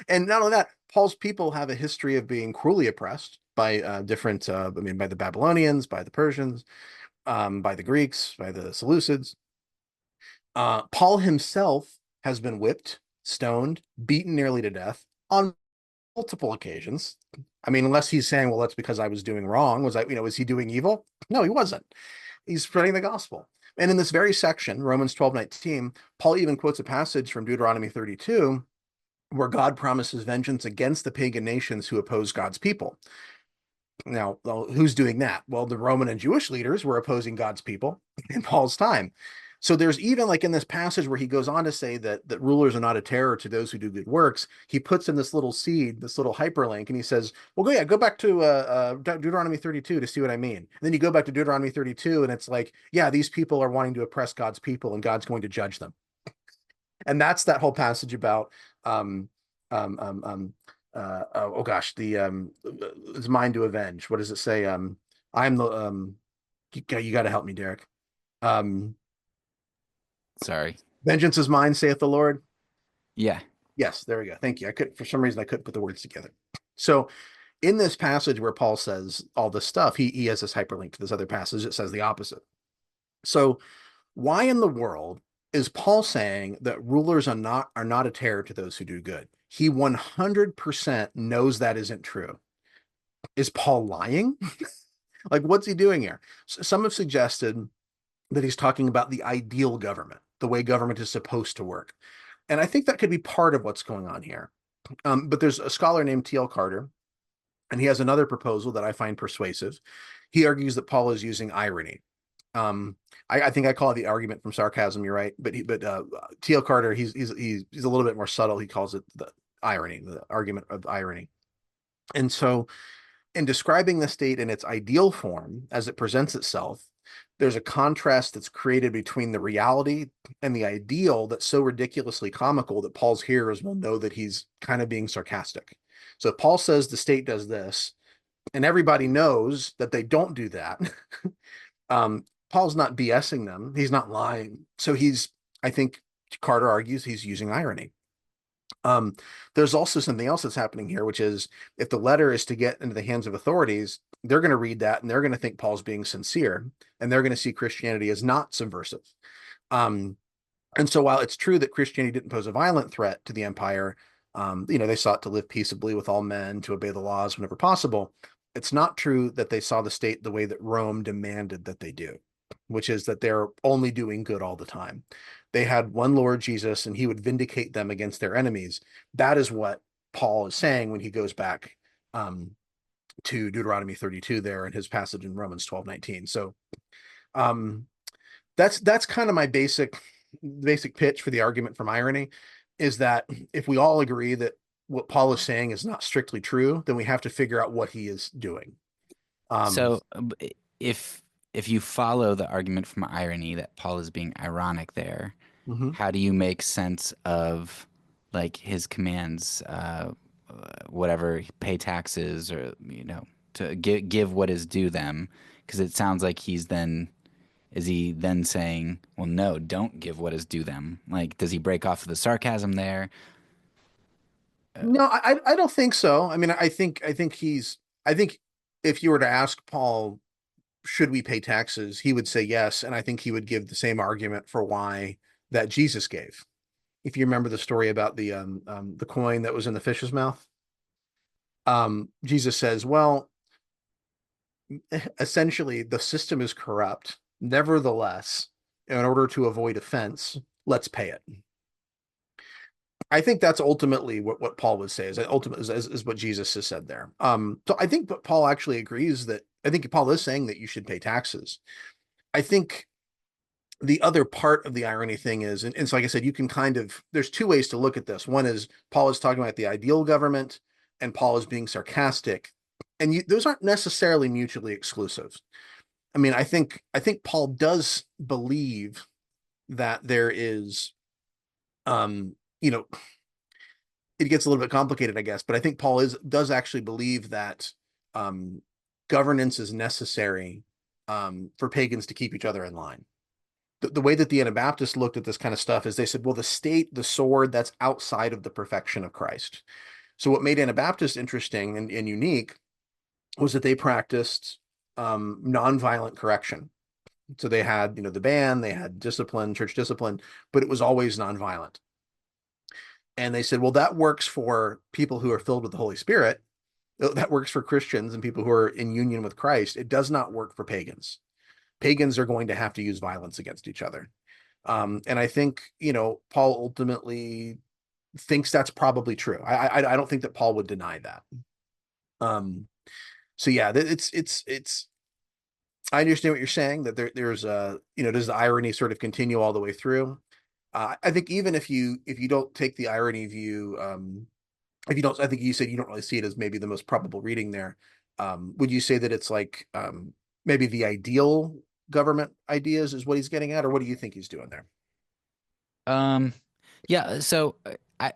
And not only that, Paul's people have a history of being cruelly oppressed by different, I mean, by the Babylonians, by the Persians, by the Greeks, by the Seleucids. Paul himself has been whipped, stoned, beaten nearly to death on multiple occasions. I mean, unless he's saying, well, that's because I was doing wrong. Was he doing evil? No, he wasn't. He's spreading the gospel. And in this very section, Romans 12:19, Paul even quotes a passage from Deuteronomy 32 where God promises vengeance against the pagan nations who oppose God's people. Now, well, who's doing that? Well, the Roman and Jewish leaders were opposing God's people in Paul's time. So there's even like in this passage where he goes on to say that rulers are not a terror to those who do good works. He puts in this little seed, this little hyperlink, and he says, "Well, go back to Deuteronomy 32 to see what I mean." And then you go back to Deuteronomy 32, and it's like, yeah, these people are wanting to oppress God's people, and God's going to judge them. And that's that whole passage about um, oh gosh, the is mine to avenge. What does it say? I'm the you got to help me, Derek. Um,
Sorry.
Vengeance is mine, saith the Lord.
Yeah.
Yes, there we go. Thank you. I could, for some reason, I couldn't put the words together. So, in this passage where Paul says all this stuff, he has this hyperlink to this other passage that says the opposite. So, why in the world is Paul saying that rulers are not a terror to those who do good? He 100% knows that isn't true. Is Paul lying? Like, what's he doing here? Some have suggested that he's talking about the ideal government, the way government is supposed to work. And I think that could be part of what's going on here. But there's a scholar named T.L. Carter, and he has another proposal that I find persuasive. He argues that Paul is using irony. Um, I think I call it the argument from sarcasm. You're right, but T.L. Carter, he's a little bit more subtle. He calls it the irony, the argument of irony. And so in describing the state in its ideal form as it presents itself, there's a contrast that's created between the reality and the ideal that's so ridiculously comical that Paul's hearers will know that he's kind of being sarcastic. So if Paul says the state does this, and everybody knows that they don't do that, Paul's not BSing them. He's not lying. So I think Carter argues he's using irony. Um, there's also something else that's happening here, which is if the letter is to get into the hands of authorities, they're going to read that and they're going to think Paul's being sincere, and they're going to see Christianity as not subversive. Um, and so while it's true that Christianity didn't pose a violent threat to the empire, they sought to live peaceably with all men, to obey the laws whenever possible. It's not true that they saw the state the way that Rome demanded that they do, which is that they're only doing good all the time. They had one Lord Jesus, and he would vindicate them against their enemies. That is what Paul is saying when he goes back um, to Deuteronomy 32 there in his passage in Romans 12:19. So um, that's kind of my basic pitch for the argument from irony, is that if we all agree that what Paul is saying is not strictly true, then we have to figure out what he is doing. Um,
So if if you follow the argument from irony that Paul is being ironic there,
mhm.
how do you make sense of like his commands, whatever, pay taxes or to give what is due them? Because it sounds like is he then saying, well, no, don't give what is due them? Like, does he break off the sarcasm there?
No, I don't think so. I mean, I think if you were to ask Paul, should we pay taxes, he would say yes, and I think he would give the same argument for why that Jesus gave. If you remember the story about the coin that was in the fish's mouth, Jesus says, well, essentially the system is corrupt. Nevertheless, in order to avoid offense, let's pay it. I think that's ultimately what Paul would say is what Jesus has said there. So I think that Paul actually agrees that I think Paul is saying that you should pay taxes. I think the other part of the irony thing is, and so like I said, you can there's two ways to look at this. One is Paul is talking about the ideal government, and Paul is being sarcastic, and those aren't necessarily mutually exclusive. I mean, I think Paul does believe that there is, um, you know, it gets a little bit complicated, I guess, but I think Paul does actually believe that um, governance is necessary for pagans to keep each other in line. the way that the Anabaptists looked at this kind of stuff is they said, well, the state, the sword, that's outside of the perfection of Christ. So what made Anabaptists interesting and unique was that they practiced nonviolent correction. So they had, the band, they had discipline, church discipline, but it was always nonviolent. And they said, well, that works for people who are filled with the Holy Spirit. That works for Christians and people who are in union with Christ. It does not work for pagans. Pagans are going to have to use violence against each other. And I think, Paul ultimately thinks that's probably true. I don't think that Paul would deny that. Um, so yeah, it's I understand what you're saying, that there's does the irony sort of continue all the way through? I think even if you don't take the irony view, if you don't, I think you said you don't really see it as maybe the most probable reading there. Would you say that it's like maybe the ideal government ideas is what he's getting at, or what do you think he's doing there?
Um, yeah, so I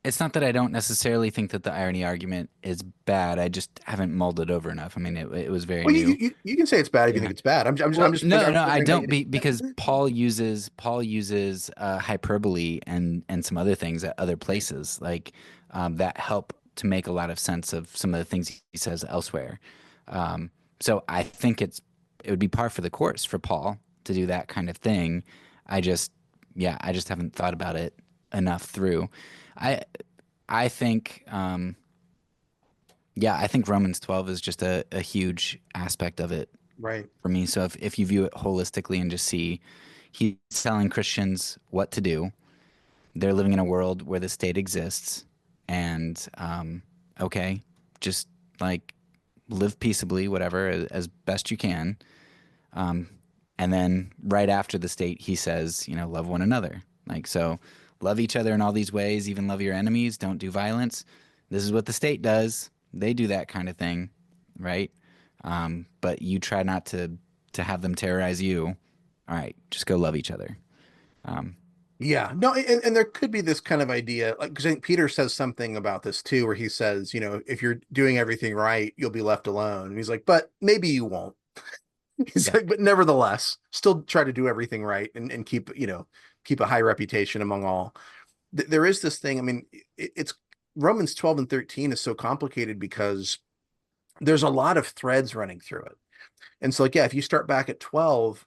it's not that I don't necessarily think that the irony argument is bad. I just haven't mulled it over enough. I mean, it was very
Well,
new.
you can say it's bad if you think
Yeah.
it's bad. I'm
Well,
just like
no,
I'm
no, I
wondering how you
don't
do
because
it.
Paul uses hyperbole and some other things at other
Right.
places like that help to make a lot of sense of some of the things he says elsewhere. Um, so I think it would be par for the course for Paul to do that kind of thing. I just I just haven't thought about it enough through. I I think I think Romans 12 is just a huge aspect of it
Right.
for me. So if you view it holistically and just see he's telling Christians what to do, they're living in a world where the state exists, and okay, just like live peaceably, whatever, as best you can. Um, and then right after the state, he says, love one another. Like, so love each other in all these ways, even love your enemies, don't do violence. This is what the state does. They do that kind of thing, right? But you try not to have them terrorize you. All right, just go love each other. Um,
Yeah, no, and there could be this kind of idea, like, because I think Peter says something about this too, where he says, if you're doing everything right, you'll be left alone. And he's like, but maybe you won't. He's
yeah,
like, but nevertheless, still try to do everything right and keep, keep a high reputation among all. There is this thing. I mean, it's Romans 12 and 13 is so complicated because there's a lot of threads running through it. And so, like, yeah, if you start back at 12,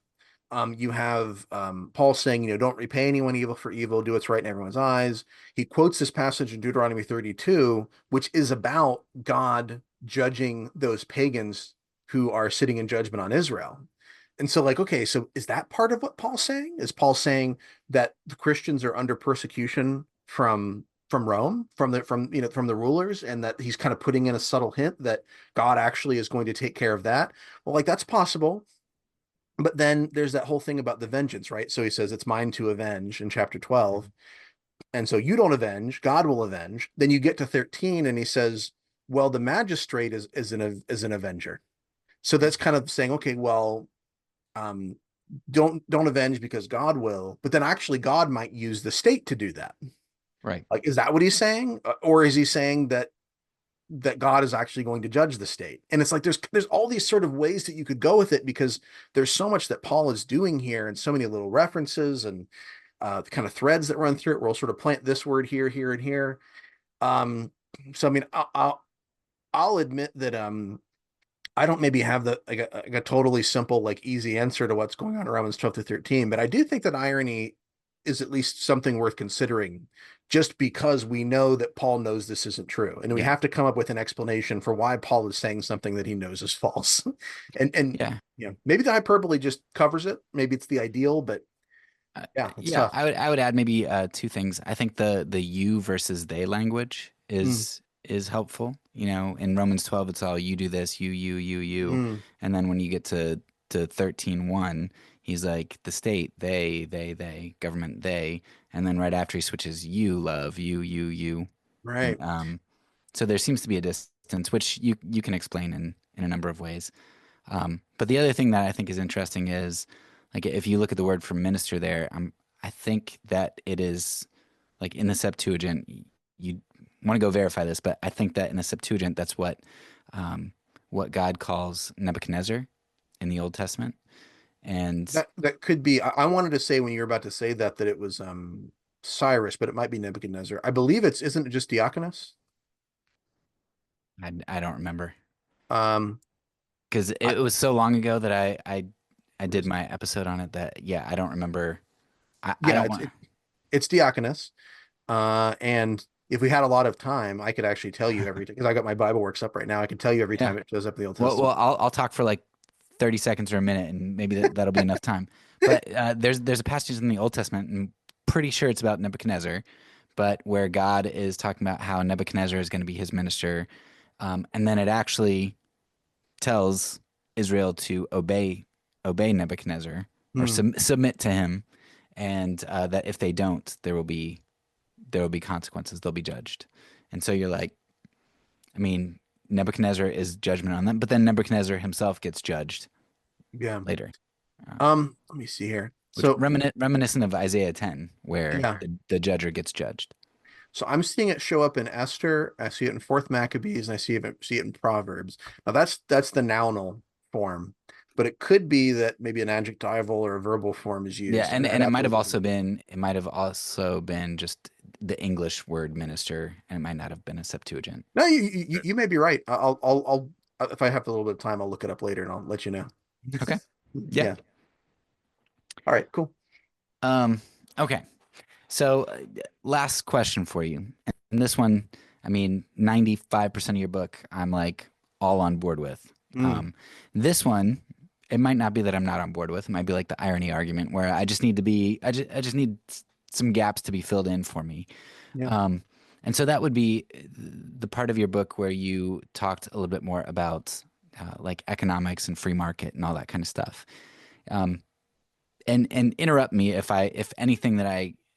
you have Paul saying, don't repay anyone evil for evil, do what's right in everyone's eyes. He quotes this passage in Deuteronomy 32, which is about God judging those pagans who are sitting in judgment on Israel. And so, like, okay, so is that part of what Paul's saying? Is Paul saying that the Christians are under persecution from Rome, from the rulers, and that he's kind of putting in a subtle hint that God actually is going to take care of that? Well, like, that's possible. But then there's that whole thing about the vengeance, right? So he says it's mine to avenge in chapter 12. And so you don't avenge, God will avenge. Then you get to 13 and he says, well, the magistrate is an avenger. So that's kind of saying, okay, well, um, don't avenge because God will, but then actually God might use the state to do that.
right.
Like, is that what he's saying? Or is he saying that God is actually going to judge the state? And it's like there's all these sort of ways that you could go with it, because there's so much that Paul is doing here and so many little references and the kind of threads that run through it. We'll sort of plant this word here, here, and here. Um, so I mean, I'll admit that I don't maybe have like a totally simple, like, easy answer to what's going on in Romans 12 to 13, but I do think that irony is at least something worth considering, just because we know that Paul knows this isn't true. And we
Yeah,
have to come up with an explanation for why Paul is saying something that he knows is false. And
yeah.
maybe the hyperbole just covers it. Maybe it's the ideal, but yeah, it's
Yeah,
tough.
I would add maybe two things. I think the you versus they language
Mm,
is helpful. In Romans 12, it's all you do this, you,
mm,
and then when you get to 13:1, he's like the state, they, government, they, and then right after he switches you love, you, and
right.
so there seems to be a distance, which you can explain in a number of ways. But the other thing that I think is interesting is, like, if you look at the word for minister there, I think that it is like in the Septuagint. You want to go verify this, but I think that in the Septuagint, that's um, what God calls Nebuchadnezzar in the Old Testament, And
That could be. I wanted to say when you were about to say that it was Cyrus, but it might be Nebuchadnezzar. I believe it's isn't it just Diaconus?
I don't remember
Um,
because
I
it was so long ago that I
what
did
is it?
my episode on it that, yeah, I don't remember. I
Yeah,
don't want.
it's Diaconus. And if we had a lot of time, I could actually tell you every time because I got my Bible works up right now. I could tell you every
Yeah.
time it shows up in the Old
Well,
Testament.
I'll talk for like 30 seconds or a minute, and maybe that'll be enough time. But there's a passage in the Old Testament, and pretty sure it's about Nebuchadnezzar, but where God is talking about how Nebuchadnezzar is going to be his minister, and then it actually tells Israel to obey Nebuchadnezzar or
Hmm.
submit to him, and that if they don't, there will be consequences. They'll be judged. And so you're like, I mean, Nebuchadnezzar is judgment on them, but then Nebuchadnezzar himself gets judged
Yeah.
later, uh,
Let me see here.
which
So
reminiscent of Isaiah 10, where
yeah.
the judger gets judged.
So I'm seeing it show up in Esther. I see it in Fourth Maccabees, and I see it in Proverbs. Now that's the nounal form, but it could be that maybe an adjectival or a verbal form is
Yeah,
used. I'd
and
have to look at it.
it might have also been just the English word minister, and it might not have been a Septuagint.
No, you may be right. If I have a little bit of time, I'll look it up later and I'll let you know.
Okay. Yeah.
Yeah. All right. Cool.
Um, okay. So, last question for you. And this one, I mean, 95% of your book, I'm like all on board with.
Mm,
Um, this one, it might not be that I'm not on board with. It might be like the irony argument where I just need to be, I just need some gaps to be filled in for me.
yeah.
Um, and so that would be the part of your book where you talked a little bit more about like economics and free market and all that kind of stuff. Um, and interrupt me if anything that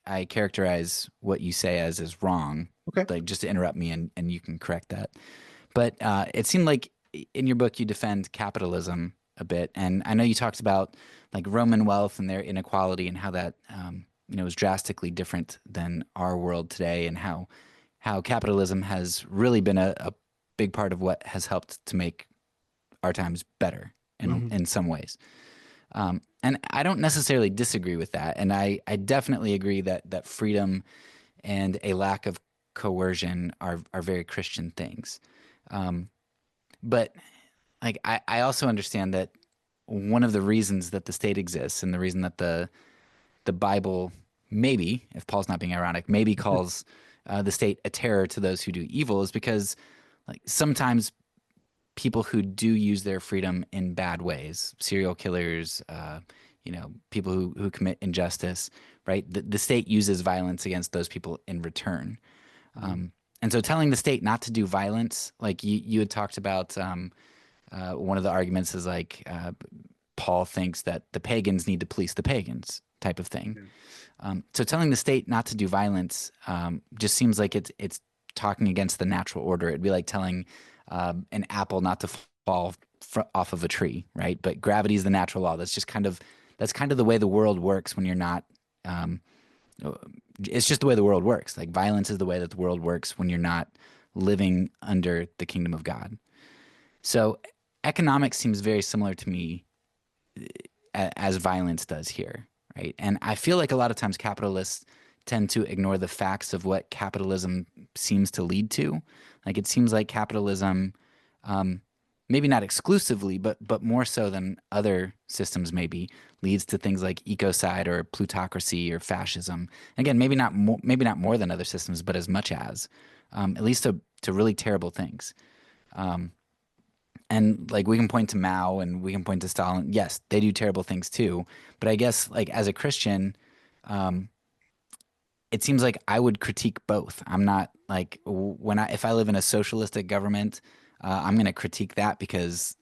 I characterize what you say as is wrong.
Okay.
Like just to interrupt me and you can correct that. But it seemed like in your book you defend capitalism a bit, and I know you talked about like Roman wealth and their inequality and how that is drastically different than our world today, and how capitalism has really been a big part of what has helped to make our times better
Hmm.
in some ways. And I don't necessarily disagree with that. And I definitely agree that freedom and a lack of coercion are very Christian things. Um, but like I also understand that one of the reasons that the state exists and the reason that the Bible maybe, if Paul's not being ironic, maybe calls the state a terror to those who do evil is because like sometimes people who do use their freedom in bad ways, serial killers, people who commit injustice, right? The state uses violence against those people in return. Um, and so telling the state not to do violence, like you had talked about, one of the arguments is like Paul thinks that the pagans need to police the pagans type of thing.
Yeah.
So telling the state not to do violence just seems like it's talking against the natural order. It'd be like telling an apple not to fall off of a tree, right? But gravity is the natural law. That's kind of the way the world works when you're not. Um, it's just the way the world works. Like violence is the way that the world works when you're not living under the kingdom of God. So economics seems very similar to me as violence does here, right? And I feel like a lot of times capitalists tend to ignore the facts of what capitalism seems to lead to. Like it seems like capitalism, um, maybe not exclusively, but more so than other systems maybe, leads to things like ecocide or plutocracy or fascism. Again, maybe not more than other systems, but as much as, at least to really terrible things. Um, and like we can point to Mao and we can point to Stalin. Yes, they do terrible things too. But I guess like as a Christian, um, it seems like I would critique both. I'm not like when if I live in a socialistic government, I'm going to critique that because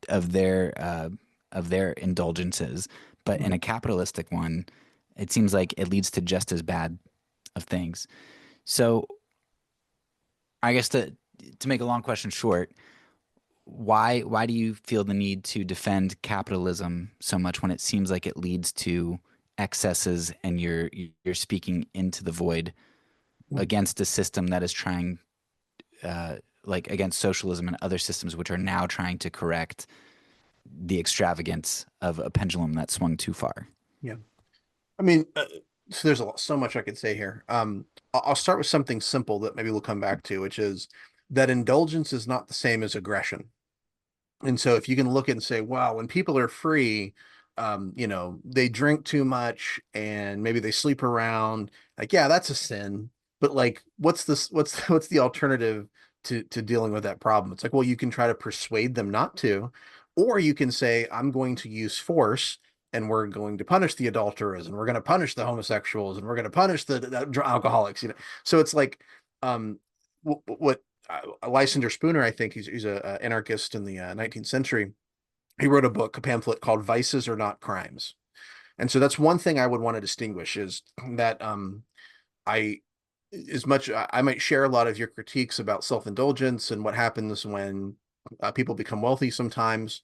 of their indulgences. But in
Mhm.
a capitalistic one, it seems like it leads to just as bad of things. So I guess to make a long question short, why do you feel the need to defend capitalism so much when it seems like it leads to excesses and you're speaking into the void against a system that is trying like against socialism and other systems which are now trying to correct the extravagance of a pendulum that swung too far.
Yeah. I mean, so there's so much I could say here. I'll start with something simple that maybe we'll come back to, which is that indulgence is not the same as aggression. And so if you can look at and say, wow, when people are free, they drink too much and maybe they sleep around, like, yeah, that's a sin. But like, what's this, what's the alternative to dealing with that problem? It's like, well, you can try to persuade them not to, or you can say, I'm going to use force and we're going to punish the adulterers and we're going to punish the homosexuals and we're going to punish the alcoholics, So it's like, what Lysander Spooner, I think he's a anarchist in the 19th century. He wrote a pamphlet called "Vices Are Not Crimes," and so that's one thing I would want to distinguish is that I, as much I might share a lot of your critiques about self-indulgence and what happens when people become wealthy sometimes.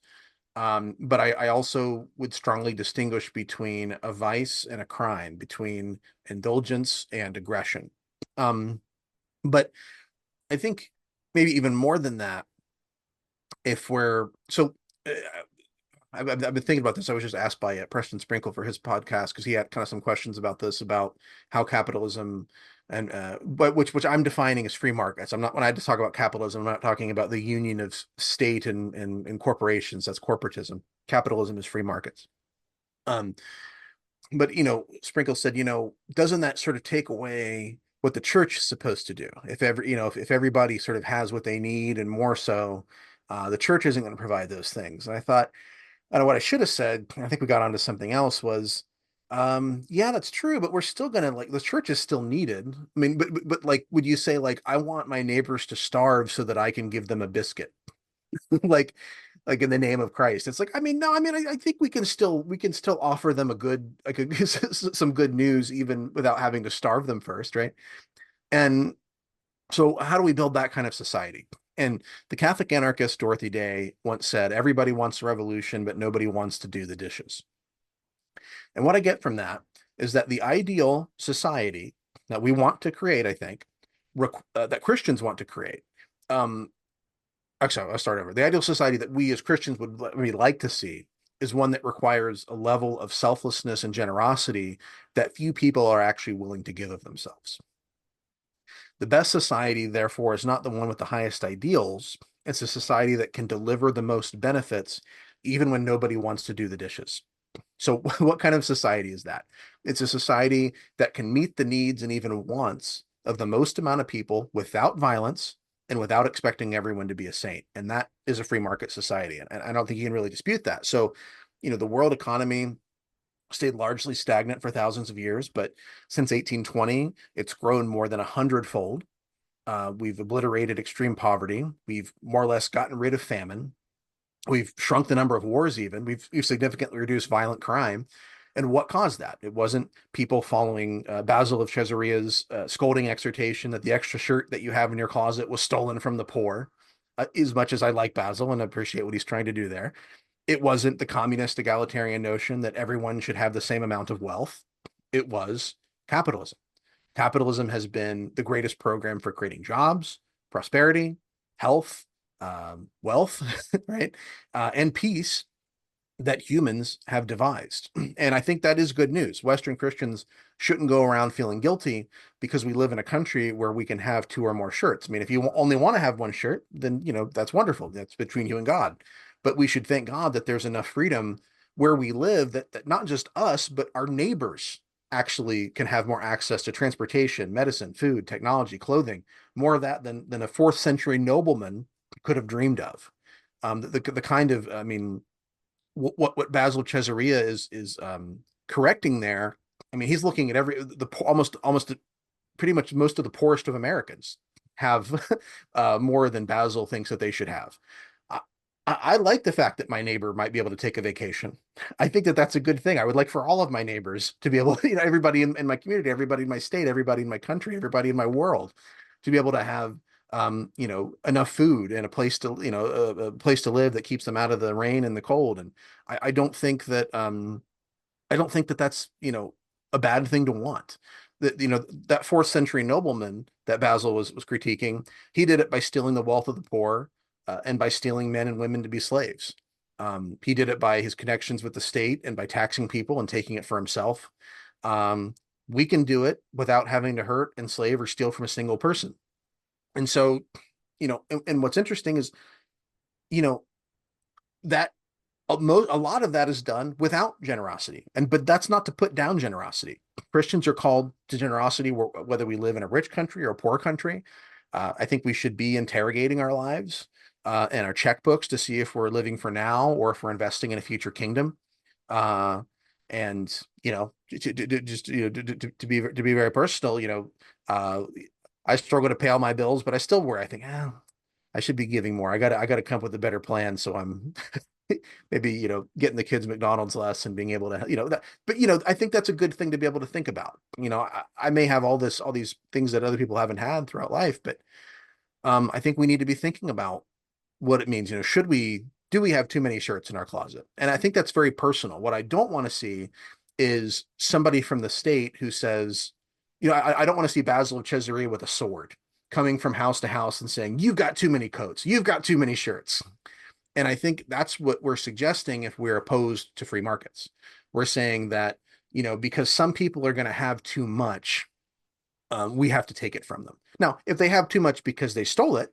But I also would strongly distinguish between a vice and a crime, between indulgence and aggression. Um, but I think maybe even more than that, if we're so uh, I've been thinking about this. I was just asked by Preston Sprinkle for his podcast because he had kind of some questions about this, about how capitalism and but which I'm defining as free markets. I'm not, when I talk about capitalism, I'm not talking about the union of state and corporations. That's corporatism. Capitalism is free markets. Um, but Sprinkle said, doesn't that sort of take away what the church is supposed to do? If everybody sort of has what they need and more so, the church isn't going to provide those things. And I thought, I don't know what I should have said. I think we got onto something else was, yeah, that's true, but we're still gonna, like, the church is still needed. I mean, but like, would you say, like, I want my neighbors to starve so that I can give them a biscuit? like like in the name of Christ. It's like, I mean, no, I mean, I think we can still offer them a good, like, some good news even without having to starve them first, right? And so how do we build that kind of society? And the Catholic anarchist Dorothy Day once said, everybody wants a revolution, but nobody wants to do the dishes. And what I get from that is that the ideal society that we want to create, I think, that Christians want to create, um, actually, I'll start over. The ideal society that we as Christians would like to see is one that requires a level of selflessness and generosity that few people are actually willing to give of themselves. The best society, therefore, is not the one with the highest ideals. It's a society that can deliver the most benefits, even when nobody wants to do the dishes. So, what kind of society is that? It's a society that can meet the needs and even wants of the most amount of people without violence and without expecting everyone to be a saint. And that is a free market society. And I don't think you can really dispute that. So, the world economy stayed largely stagnant for thousands of years, but since 1820, it's grown more than 100-fold. We've obliterated extreme poverty. We've more or less gotten rid of famine. We've shrunk the number of wars even. We've significantly reduced violent crime. And what caused that? It wasn't people following Basil of Caesarea's scolding exhortation that the extra shirt that you have in your closet was stolen from the poor. As much as I like Basil and appreciate what he's trying to do there, it wasn't the communist egalitarian notion that everyone should have the same amount of wealth. It was capitalism. Capitalism has been the greatest program for creating jobs, prosperity, health, wealth, right? And peace that humans have devised. And I think that is good news. Western Christians shouldn't go around feeling guilty because we live in a country where we can have two or more shirts. I mean, if you only want to have one shirt, then, that's wonderful. That's between you and God. But we should thank God that there's enough freedom where we live that not just us, but our neighbors actually can have more access to transportation, medicine, food, technology, clothing, more of that than a fourth century nobleman could have dreamed of. The kind of, I mean, what Basil Caesarea is correcting there. I mean, he's looking at almost pretty much most of the poorest of Americans have more than Basil thinks that they should have. I, I like the fact that my neighbor might be able to take a vacation. I think that that's a good thing. I would like for all of my neighbors to be able, everybody in my community, everybody in my state, everybody in my country, everybody in my world, to be able to have enough food and a place to, a place to live that keeps them out of the rain and the cold. And I don't think that that's, a bad thing to want. That, that fourth century nobleman that Basil was critiquing, he did it by stealing the wealth of the poor, and by stealing men and women to be slaves. He did it by his connections with the state and by taxing people and taking it for himself. Um, we can do it without having to hurt, enslave, or steal from a single person. And so, and what's interesting is, you know, that a lot of that is done without generosity. But that's not to put down generosity. Christians are called to generosity whether we live in a rich country or a poor country. I think we should be interrogating our lives and our checkbooks to see if we're living for now or if we're investing in a future kingdom. Uh, and just to be very personal, I struggle to pay all my bills, but I still worry. I think, I should be giving more. I got to come up with a better plan. So I'm maybe, getting the kids McDonald's less and being able to, that, but I think that's a good thing to be able to think about. I may have all these things that other people haven't had throughout life, but I think we need to be thinking about what it means. Do we have too many shirts in our closet? And I think that's very personal. What I don't want to see is somebody from the state who says, I don't want to see Basil of Caesarea with a sword coming from house to house and saying, you've got too many coats, you've got too many shirts. And I think that's what we're suggesting if we're opposed to free markets. We're saying that, because some people are going to have too much, we have to take it from them. Now, if they have too much because they stole it,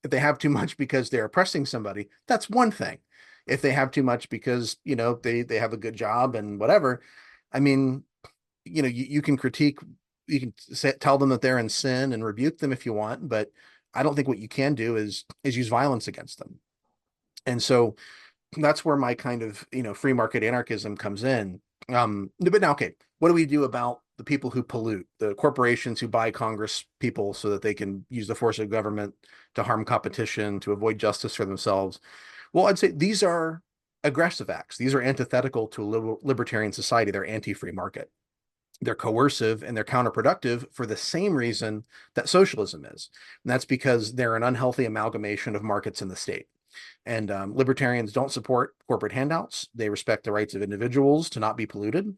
if they have too much because they're oppressing somebody, that's one thing. If they have too much because, they have a good job and whatever, I mean, you can critique, you can tell them that they're in sin and rebuke them if you want, but I don't think what you can do is use violence against them. And so that's where my kind of, free market anarchism comes in. But now, okay, what do we do about the people who pollute, the corporations who buy Congress people so that they can use the force of government to harm competition, to avoid justice for themselves? Well, I'd say these are aggressive acts. These are antithetical to a libertarian society. They're anti-free market. They're coercive and they're counterproductive for the same reason that socialism is. And that's because they're an unhealthy amalgamation of markets in the state. And libertarians don't support corporate handouts. They respect the rights of individuals to not be polluted.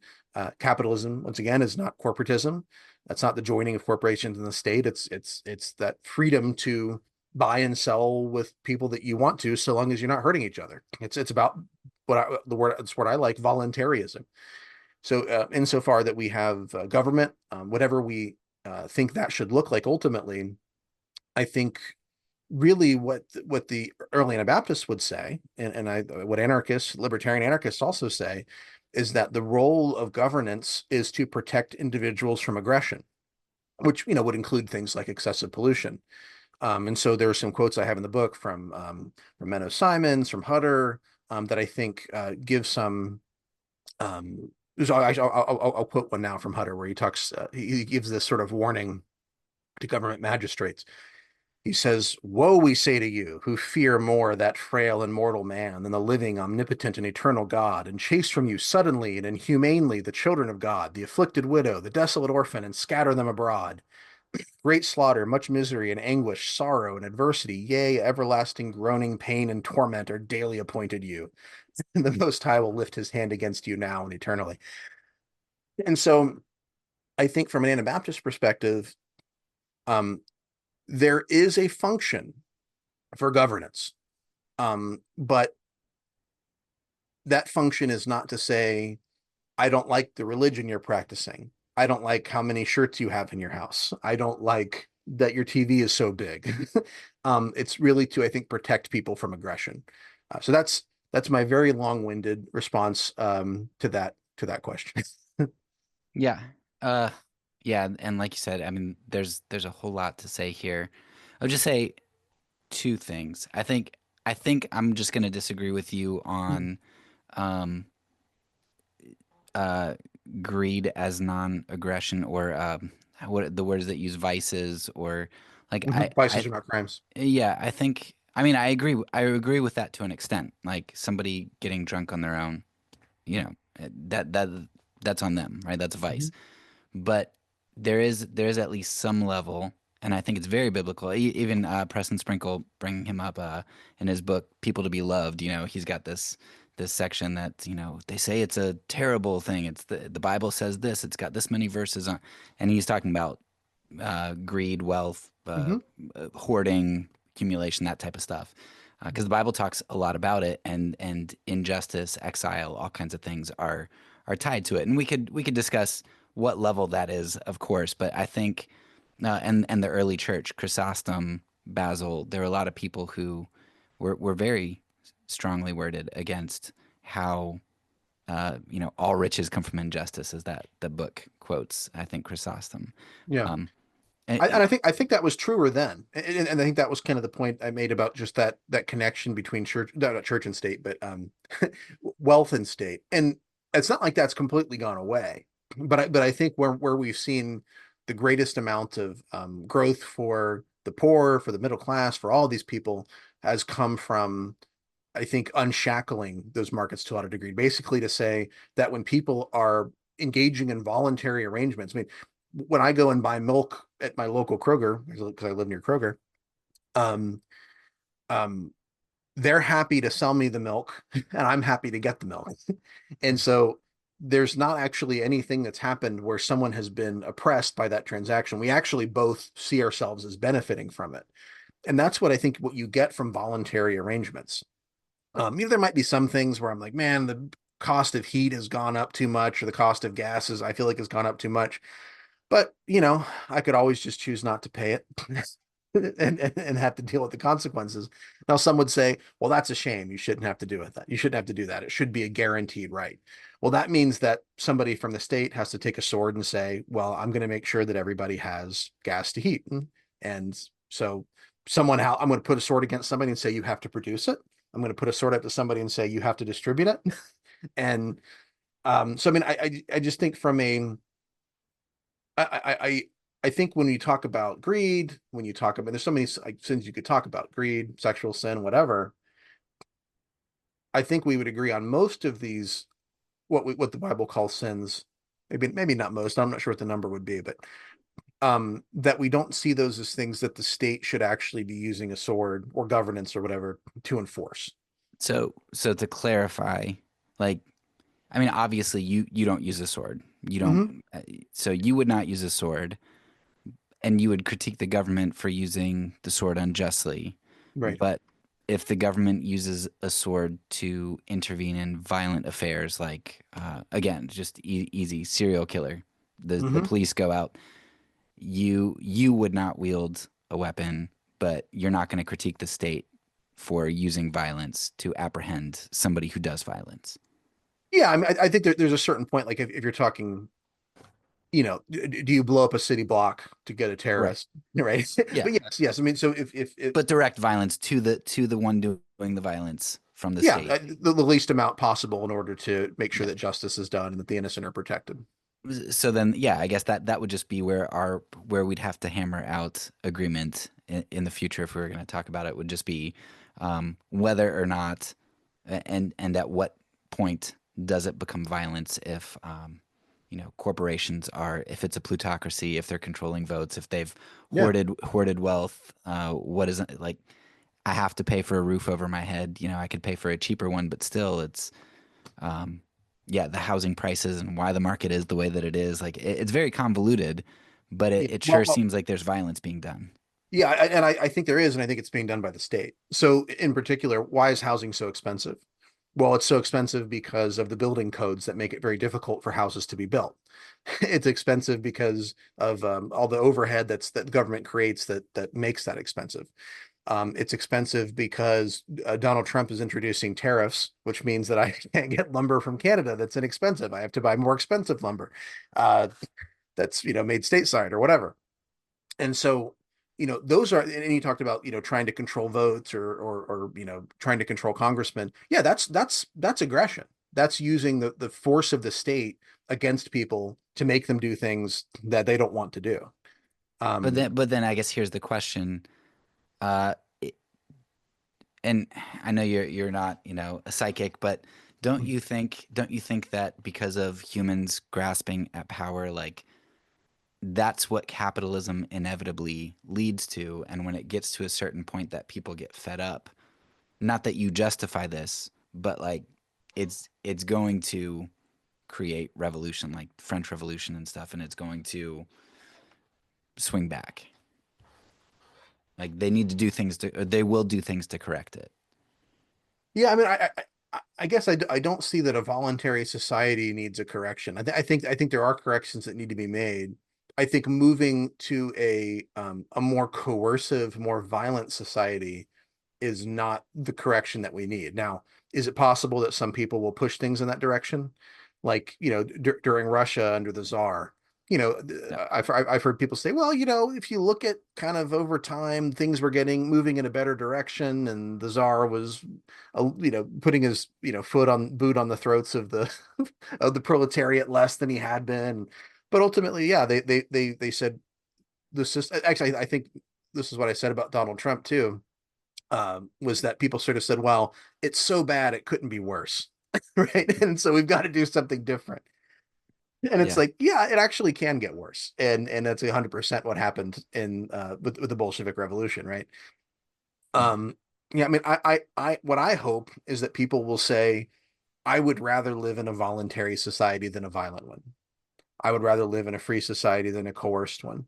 Capitalism, once again, is not corporatism. That's not the joining of corporations in the state. It's that freedom to buy and sell with people that you want to, so long as you're not hurting each other. It's about it's what I like, voluntarism. So insofar that we have government, whatever we think that should look like ultimately, I think really what the early Anabaptists would say, and what anarchists, libertarian anarchists also say, is that the role of governance is to protect individuals from aggression, which would include things like excessive pollution. And so there are some quotes I have in the book from Menno Simons, from Hutter, that I think give some. I'll quote one now from Hutter where he talks. He gives this sort of warning to government magistrates. He says, woe, we say to you, who fear more that frail and mortal man than the living, omnipotent, and eternal God, and chase from you suddenly and inhumanely the children of God, the afflicted widow, the desolate orphan, and scatter them abroad. Great slaughter, much misery and anguish, sorrow and adversity, yea, everlasting groaning, pain, and torment are daily appointed you. And the Most High will lift his hand against you now and eternally. And so I think from an Anabaptist perspective, um, there is a function for governance. But that function is not to say, I don't like the religion you're practicing. I don't like how many shirts you have in your house. I don't like that your TV is so big. It's really to, I think, protect people from aggression. So that's my very long-winded response to that question.
Yeah. Uh, yeah, and like you said, I mean, there's a whole lot to say here. I'll just say two things. I think I'm just gonna disagree with you on um uh greed as non-aggression or what the words that use vices or like I
Vices are not crimes.
yeah, I mean I agree with that to an extent. Like somebody getting drunk on their own, that that's on them, right? That's a vice.
Mhm.
But there is at least some level, and I think it's very biblical. Even Preston Sprinkle bringing him up in his book "People to Be Loved." He's got this section that they say it's a terrible thing. It's the Bible says this. It's got this many verses on, and he's talking about greed, wealth,
Mhm.
hoarding, accumulation, that type of stuff. because the Bible talks a lot about it, and injustice, exile, all kinds of things are tied to it, and we could discuss what level that is, of course. But I think, and the early church, Chrysostom, Basil, there were a lot of people who were very strongly worded against how all riches come from injustice, as that the book quotes. I think Chrysostom.
Yeah.
Um,
And
and,
I think that was truer then, and I think that was kind of the point I made about just that connection between church, no, not church and state, but wealth and state. And it's not like that's completely gone away, but I think where we've seen the greatest amount of growth for the poor, for the middle class, for all these people, has come from, I think, unshackling those markets to a lot of degree. Basically, to say that when people are engaging in voluntary arrangements, I mean, when I go and buy milk at my local Kroger, because I live near Kroger, um, um, they're happy to sell me the milk, and I'm happy to get the milk. And so there's not actually anything that's happened where someone has been oppressed by that transaction. We actually both see ourselves as benefiting from it. And that's what I think what you get from voluntary arrangements. There might be some things where I'm like, man, the cost of heat has gone up too much, or the cost of gases, I feel like, has gone up too much. But I could always just choose not to pay it and have to deal with the consequences. Now, some would say, well, that's a shame. You shouldn't have to do it that. You shouldn't have to do that. It should be a guaranteed right. Well, that means that somebody from the state has to take a sword and say, well, I'm going to make sure that everybody has gas to heat. And so I'm going to put a sword against somebody and say, you have to produce it. I'm going to put a sword up to somebody and say, you have to distribute it. And so, I mean, I just think from a I think when you talk about greed, when you talk about, there's so many sins you could talk about: greed, sexual sin, whatever. I think we would agree on most of these, what the Bible calls sins. Maybe not most. I'm not sure what the number would be, but that we don't see those as things that the state should actually be using a sword or governance or whatever to enforce.
so to clarify, like, I mean, obviously you don't use a sword. You
Hmm.
don't. So you would not use a sword, and you would critique the government for using the sword unjustly.
Right.
But if the government uses a sword to intervene in violent affairs, like again, just easy serial killer, the
Hmm.
police go out, you would not wield a weapon, but you're not going to critique the state for using violence to apprehend somebody who does violence.
Yeah, I mean, I think there's a certain point, like if you're talking, do you blow up a city block to get a
Right.
terrorist, right?
Yeah.
But yes. I mean, so if
But direct violence to the one doing the violence from the
yeah,
state.
the least amount possible in order to make sure
Yeah.
that justice is done and that the innocent are protected.
So then, yeah, I guess that would just be where we'd have to hammer out agreement in the future if we were going to talk about it. Would just be whether or not, and at what point does it become violence if corporations are, if it's a plutocracy, if they're controlling votes, if they've
Yeah.
hoarded wealth. What is it like? I have to pay for a roof over my head. I could pay for a cheaper one, but still, it's um, yeah, the housing prices and why the market is the way that it is. Like it's very convoluted, but
Yeah.
it sure
Well,
seems like there's violence being done.
yeah, and I think there is, and I think it's being done by the state. So, in particular, why is housing so expensive? Well, it's so expensive because of the building codes that make it very difficult for houses to be built. It's expensive because of all the overhead that the government creates that makes that expensive. It's expensive because Donald Trump is introducing tariffs, which means that I can't get lumber from Canada that's inexpensive. I have to buy more expensive lumber that's made stateside or whatever. And so, those are, and you talked about, trying to control votes or trying to control congressmen. Yeah, that's aggression. That's using the force of the state against people to make them do things that they don't want to do.
But
Um,
then I guess here's the question. Uh, it- and I know you're not a psychic, but don't you think that because of humans grasping at power, like that's what capitalism inevitably leads to, and when it gets to a certain point that people get fed up, not that you justify this, but like it's going to create revolution, like French Revolution and stuff, and it's going to swing back. Like they need to do things to, or they will do things to correct it.
Yeah, I mean, I guess I don't see that a voluntary society needs a correction. I think there are corrections that need to be made. I think moving to a more coercive, more violent society is not the correction that we need. Now, is it possible that some people will push things in that direction? Like, during Russia under the Tsar,
Yeah.
I've heard people say, well, if you look at kind of over time, things were getting moving in a better direction, and the Tsar was, putting his, boot on the throats of the of the proletariat less than he had been. But ultimately, yeah, they said this is actually, I think this is what I said about Donald Trump too, was that people sort of said, well, it's so bad it couldn't be worse. Right. And so we've got to do something different. And it's
Yeah.
like, yeah, it actually can get worse. And that's 100% what happened in with the Bolshevik Revolution, right?
Mhm.
Um, yeah, I mean, what I hope is that people will say, I would rather live in a voluntary society than a violent one. I would rather live in a free society than a coerced one.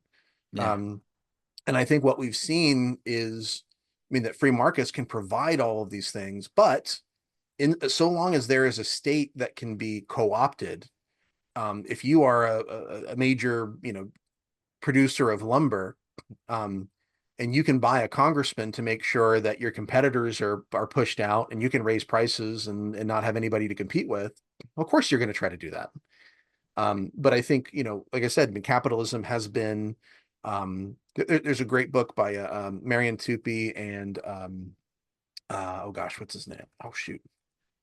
Yeah.
Um, and I think what we've seen is, I mean, that free markets can provide all of these things, but in so long as there is a state that can be co-opted, if you are a major, producer of lumber, um, and you can buy a congressman to make sure that your competitors are pushed out, and you can raise prices and not have anybody to compete with, of course you're going to try to do that. But I think, like I said, I mean, capitalism has been. There's a great book by Marion Tupy and oh gosh, what's his name? Oh shoot,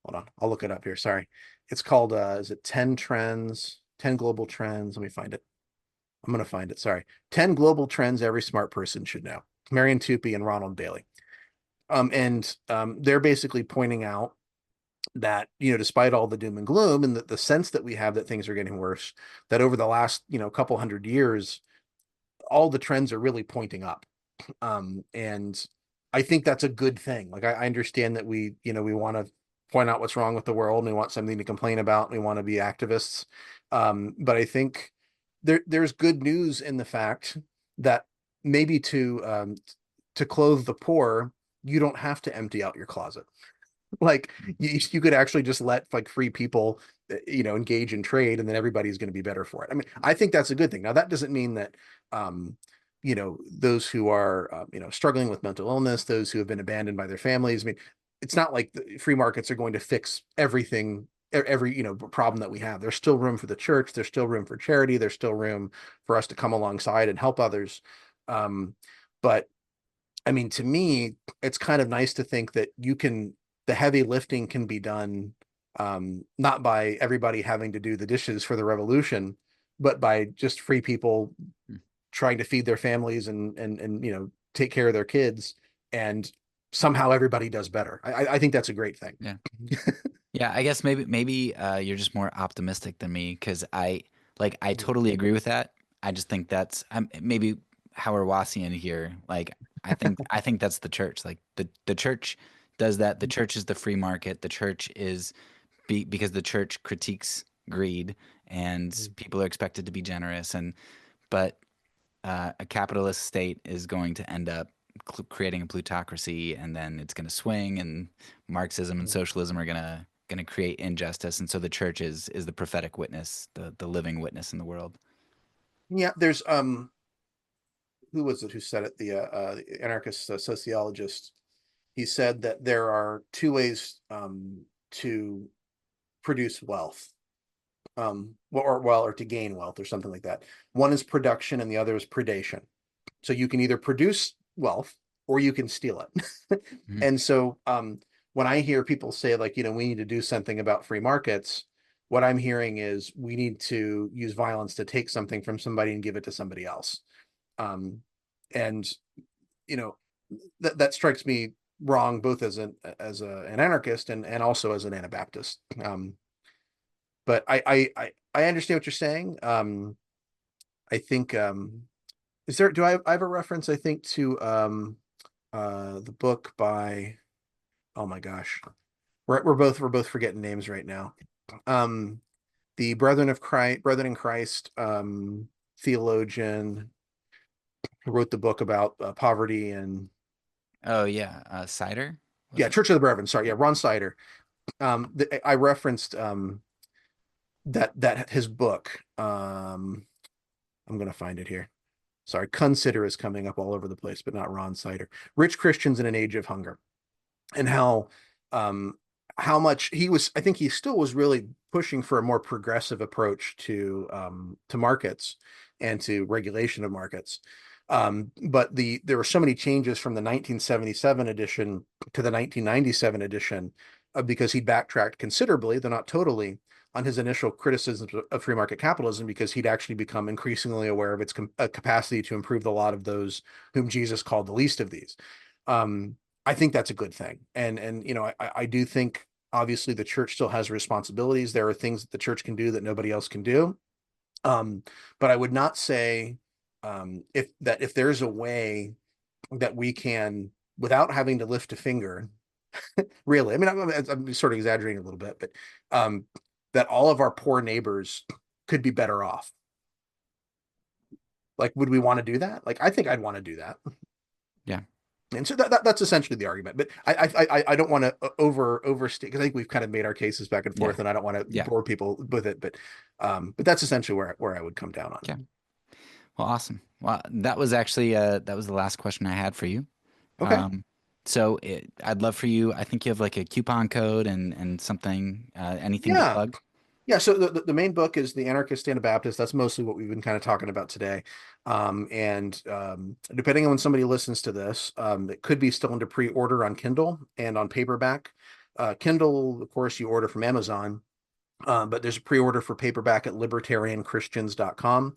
hold on, I'll look it up here. Sorry, it's called is it 10 Trends, 10 Global Trends? Let me find it. I'm gonna find it. Sorry, 10 Global Trends Every Smart Person Should Know. Marion Tupy and Ronald Bailey. And they're basically pointing out that, despite all the doom and gloom and the sense that we have that things are getting worse, that over the last, couple hundred years, all the trends are really pointing up. And I think that's a good thing. Like I understand that we want to point out what's wrong with the world, and we want something to complain about, and we want to be activists. But I think there's good news in the fact that maybe to clothe the poor, you don't have to empty out your closet. Like you could actually just let like free people, engage in trade, and then everybody's going to be better for it. I mean, I think that's a good thing. Now that doesn't mean that those who are struggling with mental illness, those who have been abandoned by their families, I mean, it's not like the free markets are going to fix everything, every problem that we have. There's still room for the church, there's still room for charity, there's still room for us to come alongside and help others. Um, but I mean, to me, it's kind of nice to think that the heavy lifting can be done, not by everybody having to do the dishes for the revolution, but by just free people
Mm.
trying to feed their families and take care of their kids, and somehow everybody does better. I think that's a great thing.
Yeah. Yeah, I guess maybe you're just more optimistic than me because I totally agree with that. I just think that's maybe Hawassian here. Like I think that's the church. Like the church does that. The church is the free market. The church is because the church critiques greed and people are expected to be generous but a capitalist state is going to end up creating a plutocracy, and then it's going to swing, and Marxism and socialism are going to create injustice, and so the church is the prophetic witness, the living witness in the world.
Yeah, there's who was it who said it? The anarchist sociologist. He said that there are two ways to produce wealth, or to gain wealth or something like that. One is production and the other is predation. So you can either produce wealth or you can steal it.
Mhm.
And so when I hear people say, like, we need to do something about free markets, what I'm hearing is we need to use violence to take something from somebody and give it to somebody else. Um, and you know that strikes me wrong, both an anarchist and also as an Anabaptist. But I understand what you're saying. I think is there do I have a reference, I think, to the book by, oh my gosh, we're both forgetting names right now. Um the Brethren in Christ, theologian who wrote the book about poverty and
Oh yeah, cider. Was
Yeah,
it?
Church of the Brethren. Sorry, yeah, Ron Sider. I referenced that his book. I'm going to find it here. Sorry, Consider is coming up all over the place, but not Ron Sider. Rich Christians in an Age of Hunger, and um, how much he was. I think he still was really pushing for a more progressive approach to markets and to regulation of markets. But there were so many changes from the 1977 edition to the 1997 edition because he backtracked considerably, though not totally, on his initial criticisms of free market capitalism because he'd actually become increasingly aware of its capacity to improve the lot of those whom Jesus called the least of these. Um, I think that's a good thing, and I do think obviously the church still has responsibilities. There are things that the church can do that nobody else can do, um, but I would not say if there's a way that we can without having to lift a finger really. I mean, I'm sort of exaggerating a little bit, but um, that all of our poor neighbors could be better off. Like, would we want to do that? Like, I think I'd want to do that.
Yeah.
And so that's essentially the argument. But I don't want to overstate because I think we've kind of made our cases back and
Yeah.
forth, and I don't want to
Yeah.
bore people with it. But that's essentially where I would come down
Yeah.
on.
Well, awesome. Well, that was actually that was the last question I had for you.
Okay.
Um, I'd love for you. I think you have like a coupon code and something. Anything to
Yeah.
plug?
Yeah, so the main book is the Anarchist, Anabaptist. That's mostly what we've been kind of talking about today. And depending on when somebody listens to this, it could be still into pre-order on Kindle and on paperback. Kindle, of course, you order from Amazon, but there's a pre-order for paperback at libertarianchristians.com.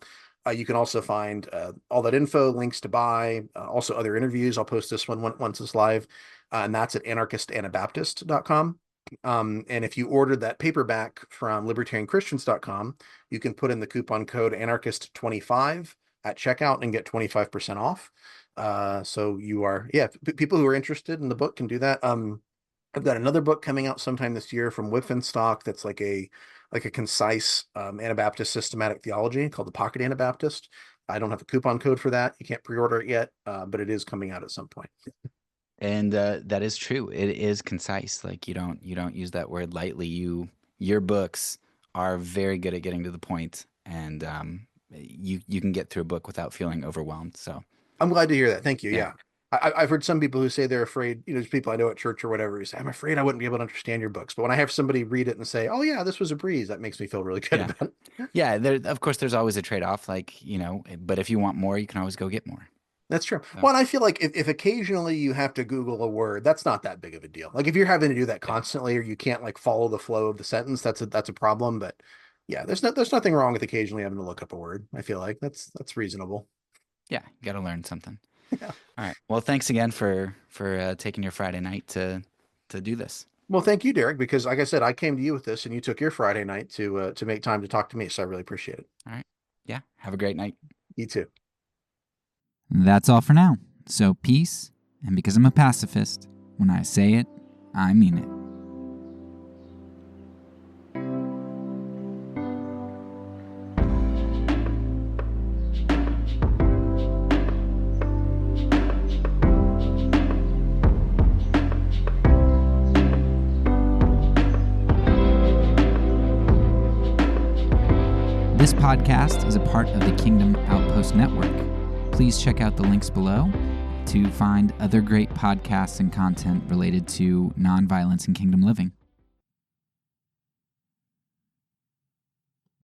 You can also find all that info, links to buy, also other interviews. I'll post this one once it's live, and that's at anarchistanabaptist.com. And if you ordered that paperback from libertarianchristians.com, you can put in the coupon code anarchist25 at checkout and get 25% off. So people who are interested in the book can do that. I've got another book coming out sometime this year from Whitfenstock that's like a concise Anabaptist systematic theology called the Pocket Anabaptist. I don't have a coupon code for that. You can't pre-order it yet, but it is coming out at some point.
And that is true. It is concise. Like you don't use that word lightly. Your books are very good at getting to the point, and you can get through a book without feeling overwhelmed. So
I'm glad to hear that. Thank you.
yeah,
Yeah. I've heard some people who say they're afraid, there's people I know at church or whatever who say, I'm afraid I wouldn't be able to understand your books. But when I have somebody read it and say, oh, yeah, this was a breeze, that makes me feel really good
yeah,
about it.
yeah. There, of course, there's always a trade-off. Like but if you want more, you can always go get more.
That's true.
So
Well, and I feel like if occasionally you have to Google a word, that's not that big of a deal. Like if you're having to do that
yeah,
constantly or you can't like follow the flow of the sentence, that's a problem. But yeah, there's nothing wrong with occasionally having to look up a word. I feel like that's reasonable.
yeah. You got to learn something.
Yeah.
All right. Well, thanks again for taking your Friday night to do this.
Well, thank you, Derek, because like I said, I came to you with this and you took your Friday night to make time to talk to me. So I really appreciate it.
All right. Yeah. Have a great night.
You too.
That's all for now. So peace, and because I'm a pacifist, when I say it, I mean it. This podcast is a part of the Kingdom Outpost Network. Please check out the links below to find other great podcasts and content related to nonviolence and kingdom living.